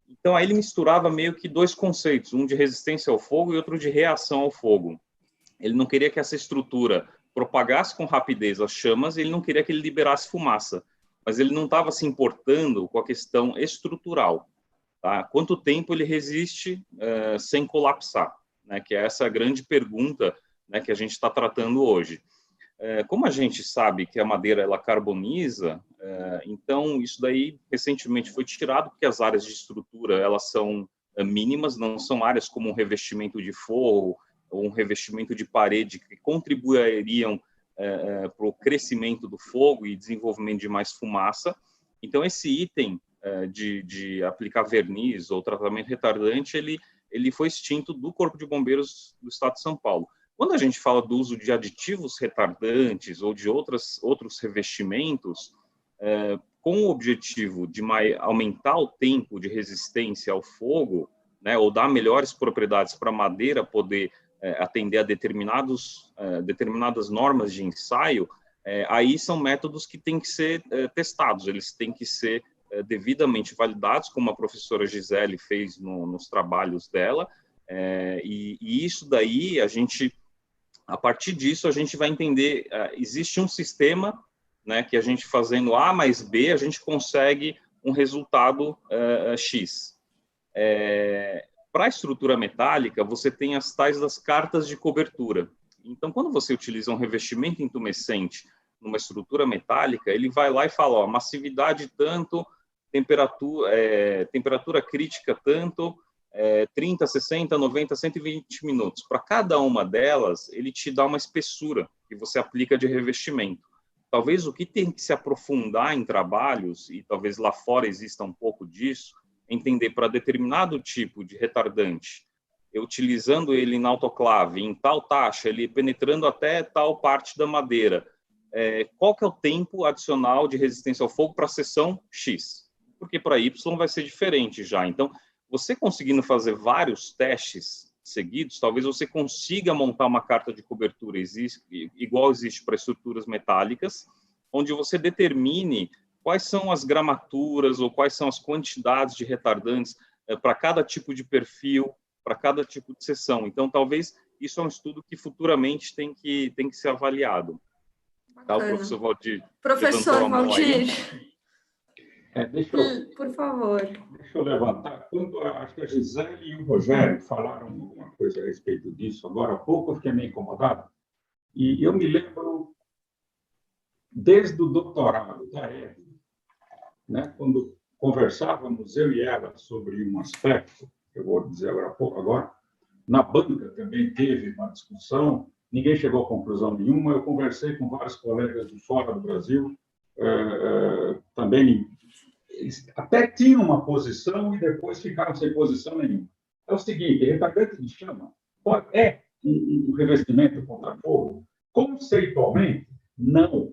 Então, aí ele misturava meio que dois conceitos, um de resistência ao fogo e outro de reação ao fogo. Ele não queria que essa estrutura propagasse com rapidez as chamas, e ele não queria que ele liberasse fumaça, mas ele não estava se importando com a questão estrutural. Tá? Quanto tempo ele resiste sem colapsar? Né? Que é essa a grande pergunta, né, que a gente está tratando hoje. Como a gente sabe que a madeira ela carboniza, então isso daí recentemente foi tirado, porque as áreas de estrutura elas são mínimas, não são áreas como um revestimento de forro ou um revestimento de parede que contribuiriam para o crescimento do fogo e desenvolvimento de mais fumaça. Então esse item de aplicar verniz ou tratamento retardante, ele foi extinto do Corpo de Bombeiros do Estado de São Paulo. Quando a gente fala do uso de aditivos retardantes ou de outros revestimentos, com o objetivo de aumentar o tempo de resistência ao fogo, né, ou dar melhores propriedades para a madeira poder atender a determinadas normas de ensaio, aí são métodos que têm que ser testados, eles têm que ser devidamente validados, como a professora Gisele fez nos trabalhos dela, e isso daí a partir disso, a gente vai entender, existe um sistema, né, que a gente fazendo A mais B, a gente consegue um resultado X. Para a estrutura metálica, você tem as tais das cartas de cobertura. Então, quando você utiliza um revestimento intumescente numa estrutura metálica, ele vai lá e fala, massividade tanto, temperatura crítica tanto, 30, 60, 90, 120 minutos. Para cada uma delas, ele te dá uma espessura que você aplica de revestimento. Talvez o que tem que se aprofundar em trabalhos, e talvez lá fora exista um pouco disso, entender para determinado tipo de retardante, eu utilizando ele na autoclave, em tal taxa, ele penetrando até tal parte da madeira, qual que é o tempo adicional de resistência ao fogo para a seção X? Porque para Y vai ser diferente já. Então, você conseguindo fazer vários testes seguidos, talvez você consiga montar uma carta de cobertura igual existe para estruturas metálicas, onde você determine quais são as gramaturas ou quais são as quantidades de retardantes para cada tipo de perfil, para cada tipo de seção. Então, talvez isso é um estudo que futuramente tem que ser avaliado. Tá, o professor Valdir? Professor Valdir. Por favor. Deixa eu levantar. Acho que a Gisele e o Rogério falaram alguma coisa a respeito disso. Agora há pouco eu fiquei meio incomodado. E eu me lembro, desde o doutorado da Hebe, né, quando conversávamos, eu e ela, sobre um aspecto, que eu vou dizer agora, na banca também teve uma discussão, ninguém chegou a conclusão nenhuma. Eu conversei com vários colegas de fora do Brasil, também eles até tinham uma posição e depois ficaram sem posição nenhuma. É o seguinte, retardante de chama é um revestimento contra fogo? Conceitualmente, não.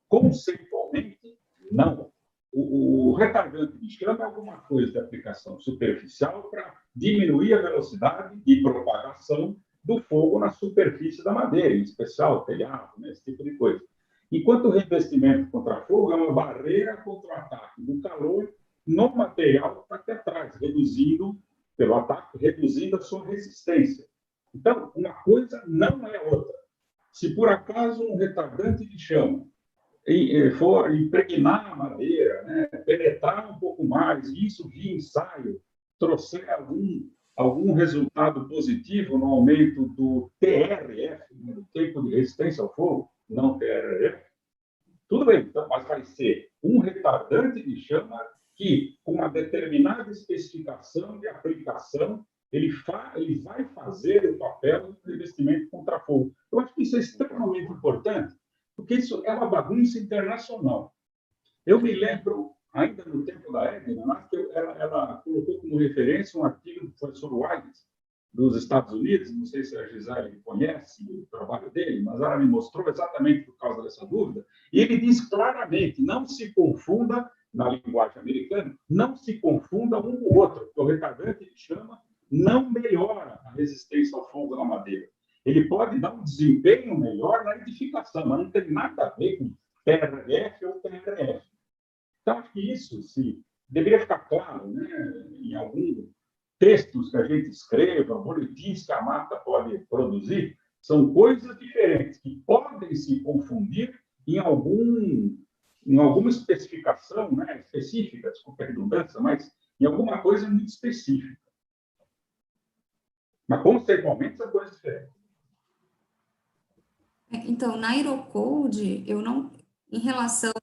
Conceitualmente, não. O retardante de chama é alguma coisa de aplicação superficial para diminuir a velocidade de propagação do fogo na superfície da madeira, em especial telhado, né, esse tipo de coisa. Enquanto o revestimento contra fogo é uma barreira contra o ataque do calor no material que está aqui atrás, reduzindo, pelo ataque, reduzindo a sua resistência. Então, uma coisa não é outra. Se por acaso um retardante de chama for impregnar a madeira, né, penetrar um pouco mais, e isso via ensaio, trouxer algum resultado positivo no aumento do TRF, do tempo de resistência ao fogo, não TRF, tudo bem, então, mas vai ser um retardante de chama que, com uma determinada especificação de aplicação, ele vai fazer o papel do revestimento contra fogo. Eu acho que isso é extremamente importante, porque isso é uma bagunça internacional. Eu me lembro, ainda no tempo da Edna, ela colocou como referência um artigo do professor White, dos Estados Unidos, não sei se a Gisele conhece o trabalho dele, mas ela me mostrou exatamente por causa dessa dúvida, e ele diz claramente, não se confunda, na linguagem americana, não se confunda um com o outro, porque o retardante de chama não melhora a resistência ao fogo na madeira. Ele pode dar um desempenho melhor na edificação, mas não tem nada a ver com PRF ou PRF. Então, acho que isso deveria ficar claro, né, em algum textos que a gente escreva, boletins que a marca pode produzir, são coisas diferentes que podem se confundir em alguma especificação, né, específica, desculpa a redundância, mas em alguma coisa muito específica. Mas, conceitualmente, são coisas diferentes. Então, na Aerocode, eu não, em relação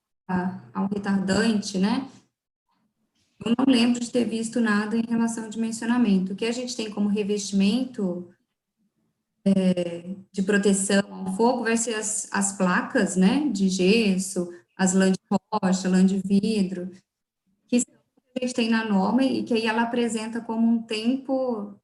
ao retardante, né, eu não lembro de ter visto nada em relação ao dimensionamento. O que a gente tem como revestimento de proteção ao fogo vai ser as placas, né, de gesso, as lã de rocha, lã de vidro, que a gente tem na norma e que aí ela apresenta como um tempo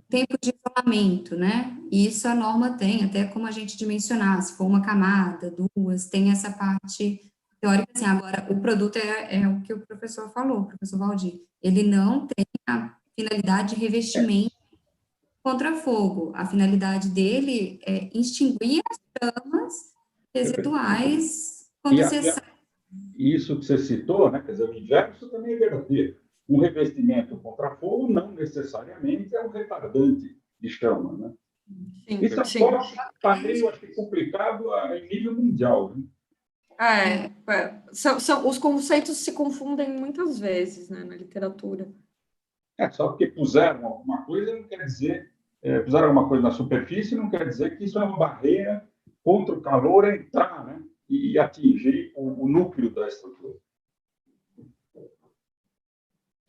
de isolamento, né? E isso a norma tem, até como a gente dimensionar, se for uma camada, duas, tem essa parte teórica, assim, agora o produto é o que o professor falou, o professor Valdir, ele não tem a finalidade de revestimento contra fogo, a finalidade dele é extinguir as chamas residuais quando cessar. E isso que você citou, né, quer dizer, o inverso também é verdadeiro. Um revestimento contra fogo não necessariamente é um retardante de chama, né? Sim, isso está meio, acho que, complicado em nível mundial, né? Os conceitos se confundem muitas vezes, né, na literatura. Só porque puseram alguma coisa não quer dizer, puseram alguma coisa na superfície não quer dizer que isso é uma barreira contra o calor entrar, né, e atingir o núcleo da estrutura.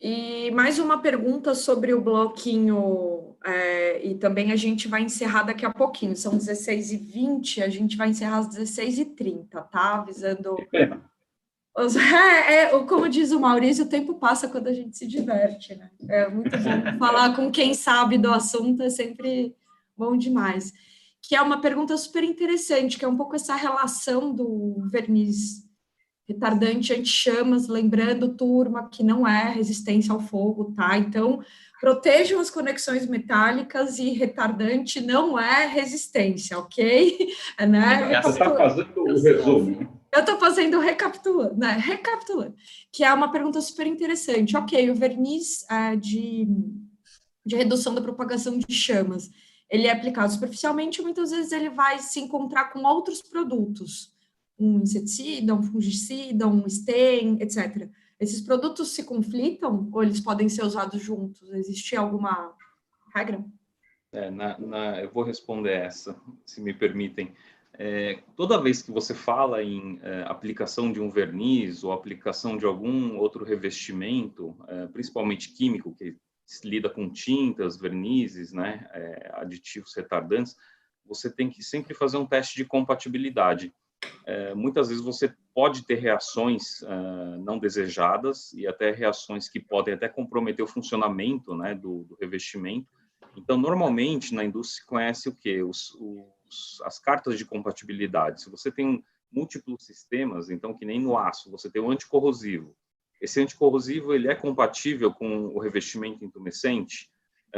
E mais uma pergunta sobre o bloquinho, e também a gente vai encerrar daqui a pouquinho, são 16h20, a gente vai encerrar às 16h30, tá? Avisando... como diz o Maurício, o tempo passa quando a gente se diverte, né? É muito bom falar com quem sabe do assunto, é sempre bom demais. Que é uma pergunta super interessante, que é um pouco essa relação do verniz retardante anti-chamas, lembrando, turma, que não é resistência ao fogo, tá? Então, protejam as conexões metálicas e retardante não é resistência, ok? Né? Você está fazendo o resumo. Eu estou fazendo recapitulando, que é uma pergunta super interessante. Ok, o verniz de redução da propagação de chamas, ele é aplicado superficialmente, muitas vezes ele vai se encontrar com outros produtos, um inseticida, um fungicida, um stain, etc. Esses produtos se conflitam ou eles podem ser usados juntos? Existe alguma regra? Eu vou responder essa, se me permitem. Toda vez que você fala em aplicação de um verniz ou aplicação de algum outro revestimento, principalmente químico, que lida com tintas, vernizes, né, aditivos retardantes, você tem que sempre fazer um teste de compatibilidade. Muitas vezes você pode ter reações não desejadas e até reações que podem até comprometer o funcionamento, né, do revestimento. Então, normalmente, na indústria se conhece o quê? As cartas de compatibilidade. Se você tem múltiplos sistemas, então, que nem no aço, você tem o anticorrosivo. Esse anticorrosivo, ele é compatível com o revestimento intumescente?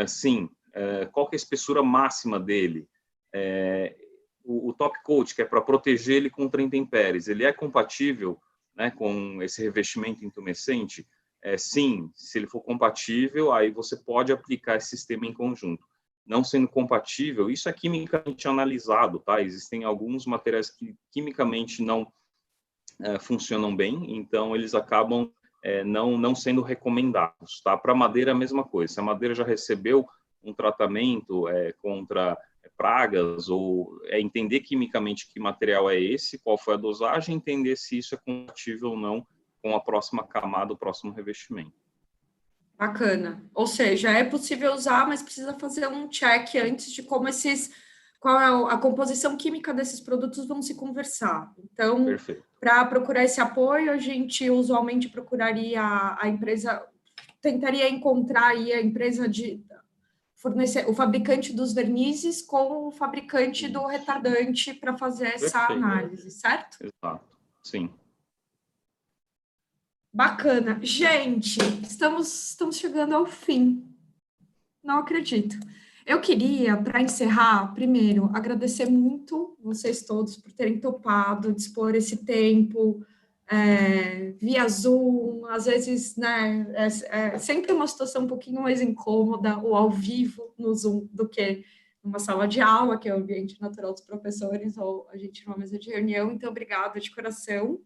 Sim. Qual que é a espessura máxima dele? O top coat, que é para proteger ele contra intempéries, ele é compatível, né, com esse revestimento intumescente? Sim, se ele for compatível, aí você pode aplicar esse sistema em conjunto. Não sendo compatível, isso é quimicamente analisado, tá? Existem alguns materiais que quimicamente não funcionam bem, então eles acabam não sendo recomendados, tá? Para madeira, a mesma coisa. Se a madeira já recebeu um tratamento contra pragas, ou entender quimicamente que material é esse, qual foi a dosagem, entender se isso é compatível ou não com a próxima camada, o próximo revestimento. Bacana. Ou seja, é possível usar, mas precisa fazer um check antes de como esses qual é a composição química desses produtos, vão se conversar. Então, para procurar esse apoio, a gente usualmente procuraria a empresa, tentaria encontrar aí a empresa de fornecer o fabricante dos vernizes com o fabricante do retardante para fazer essa análise, certo? Exato, sim. Bacana. Gente, estamos chegando ao fim. Não acredito. Eu queria, para encerrar, primeiro, agradecer muito vocês todos por terem topado dispor esse tempo via Zoom. Às vezes, né, é sempre uma situação um pouquinho mais incômoda, ou ao vivo no Zoom, do que numa sala de aula, que é o ambiente natural dos professores, ou a gente numa mesa de reunião. Então, obrigada de coração.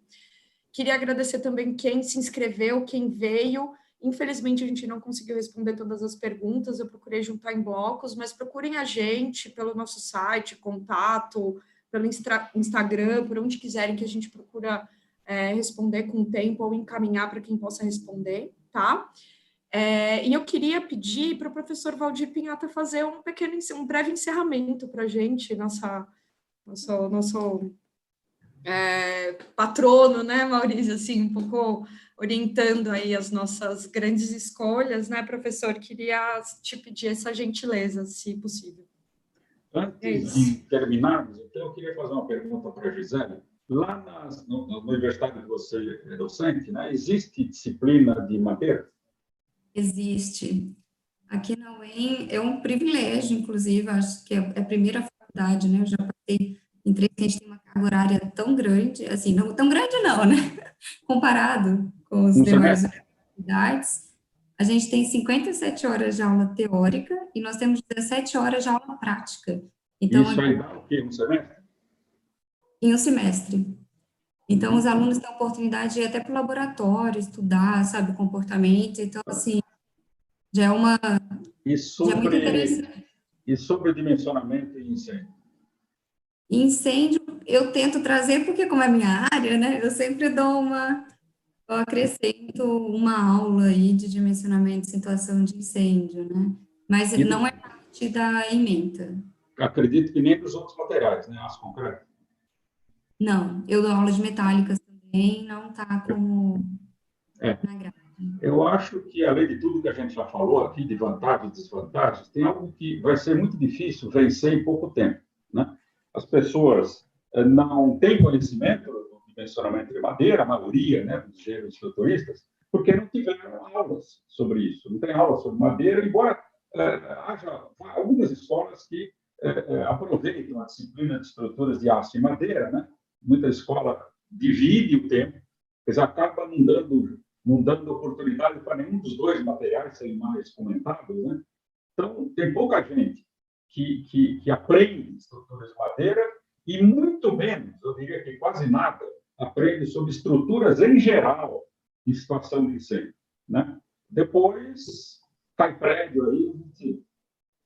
Queria agradecer também quem se inscreveu, quem veio. Infelizmente, a gente não conseguiu responder todas as perguntas, eu procurei juntar em blocos, mas procurem a gente pelo nosso site, contato, pelo Instagram, por onde quiserem, que a gente procura responder com tempo ou encaminhar para quem possa responder, tá? E eu queria pedir para o professor Valdir Pinhata fazer um breve encerramento para a gente, nosso patrono, né, Maurício, assim, um pouco orientando aí as nossas grandes escolhas, né, professor? Queria te pedir essa gentileza, se possível. Antes de terminarmos, então, eu queria fazer uma pergunta para a Gisele. Lá na universidade que você é docente, né, existe disciplina de madeira? Existe. Aqui na UEM é um privilégio, inclusive, acho que é a primeira faculdade, né? Eu já passei em 3 que a gente tem uma carga horária tão grande, assim, não tão grande não, né? Comparado com os demais universidades, a gente tem 57 horas de aula teórica e nós temos 17 horas de aula prática. Então, isso aí dá o quê? Um semestre? Em um semestre. Então, os alunos têm a oportunidade de ir até para o laboratório, estudar, sabe, o comportamento. Então, assim, já é uma... já é muito interessante. E sobre dimensionamento e incêndio? Incêndio, eu tento trazer, porque como é minha área, né, eu sempre eu acrescento uma aula aí de dimensionamento de situação de incêndio, né, mas não é parte da ementa. Acredito que nem dos outros materiais, né, aço concreto. Não, eu dou aula de metálicas também, não está como na grade. Eu acho que, além de tudo que a gente já falou aqui, de vantagens e desvantagens, tem algo que vai ser muito difícil vencer em pouco tempo, né? As pessoas não têm conhecimento do dimensionamento de madeira, a maioria, né, dos engenheiros estruturistas, porque não tiveram aulas sobre isso. Não tem aulas sobre madeira, embora haja algumas escolas que aproveitam a disciplina de estruturas de aço e madeira, né? Muita escola divide o tempo, eles acabam não dando oportunidade para nenhum dos dois materiais serem mais comentados, né? Então, tem pouca gente que aprende estruturas de madeira e muito menos, eu diria que quase nada, aprende sobre estruturas em geral em situação de incêndio, né? Depois, cai prédio aí, a gente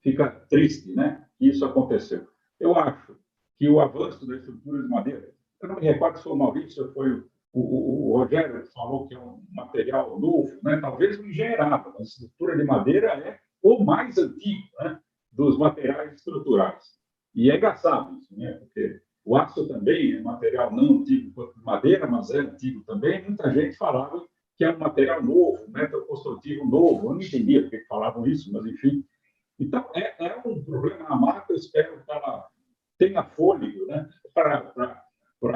fica triste, né, que isso aconteceu. Eu acho que o avanço da estrutura de madeira, eu não me recordo se foi o Maurício ou foi o Rogério falou que é um material novo, né? Talvez o engenheirado, a estrutura de madeira é o mais antigo, né, dos materiais estruturais. E é engraçado isso, né? Porque o aço também é material não antigo quanto madeira, mas é antigo também. Muita gente falava que é um material novo, método construtivo novo. Eu não entendia porque falavam isso, mas enfim. Então, é um problema na marca. Eu espero que ela tenha fôlego, né, para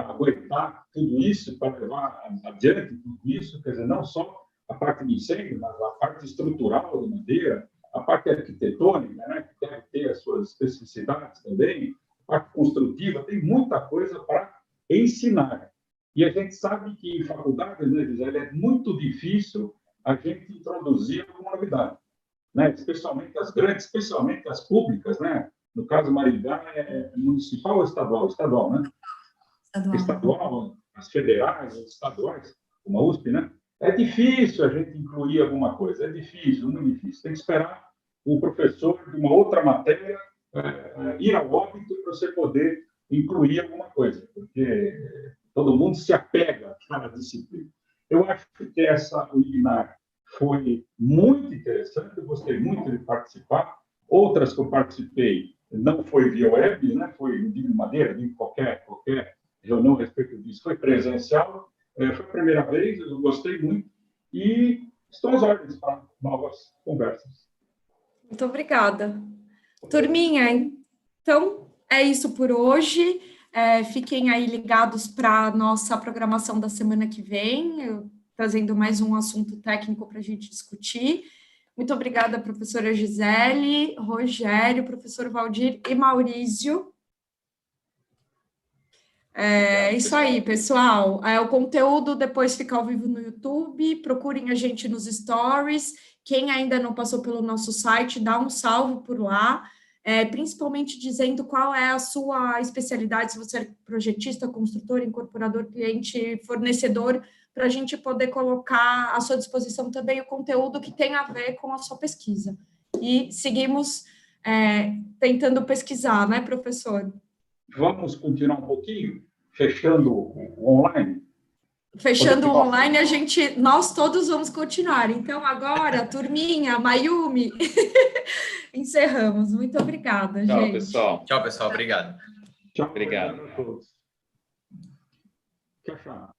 aguentar tudo isso, para levar adiante tudo isso, quer dizer, não só a parte de incêndio, mas a parte estrutural da madeira, a parte arquitetônica, né, que deve ter as suas especificidades também, a parte construtiva, tem muita coisa para ensinar. E a gente sabe que em faculdades, né, Gisele, é muito difícil a gente introduzir alguma novidade, né, especialmente as grandes, especialmente as públicas, né? No caso, Maringá é municipal ou estadual? Estadual, né? Estadual, as federais, as estaduais, como a USP, né? É difícil a gente incluir alguma coisa, é difícil, muito difícil. Tem que esperar o professor de uma outra matéria ir ao óbito para você poder incluir alguma coisa, porque todo mundo se apega àquela disciplina. Eu acho que essa webinar foi muito interessante, eu gostei muito de participar. Outras que eu participei não foi via web, né? Foi de Madeira, de qualquer reunião a respeito disso, foi presencial. Foi a primeira vez, eu gostei muito, e estou às ordens para novas conversas. Muito obrigada. Turminha, então é isso por hoje. Fiquem aí ligados para a nossa programação da semana que vem, trazendo mais um assunto técnico para a gente discutir. Muito obrigada, professora Gisele, Rogério, professor Valdir e Maurício. É isso aí, pessoal. O conteúdo depois fica ao vivo no YouTube. Procurem a gente nos stories. Quem ainda não passou pelo nosso site, dá um salve por lá, principalmente dizendo qual é a sua especialidade, se você é projetista, construtor, incorporador, cliente, fornecedor, para a gente poder colocar à sua disposição também o conteúdo que tem a ver com a sua pesquisa. E seguimos tentando pesquisar, né, professor? Vamos continuar um pouquinho, fechando o online? Fechando o online, nós todos vamos continuar. Então, agora, turminha, Mayumi, encerramos. Muito obrigada, Tchau, gente. pessoal. Tchau, pessoal. Obrigado. Tchau. Obrigado. A todos. Tchau.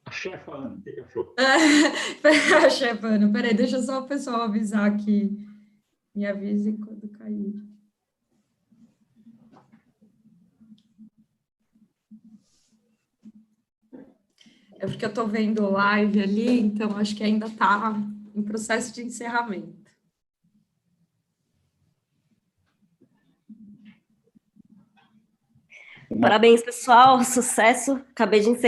A chefa Ana, o que achou? A chefa Ana, peraí, deixa só o pessoal avisar aqui. Me avise quando cair. É porque eu estou vendo live ali, então acho que ainda está em processo de encerramento. Parabéns, pessoal. Sucesso. Acabei de encerrar.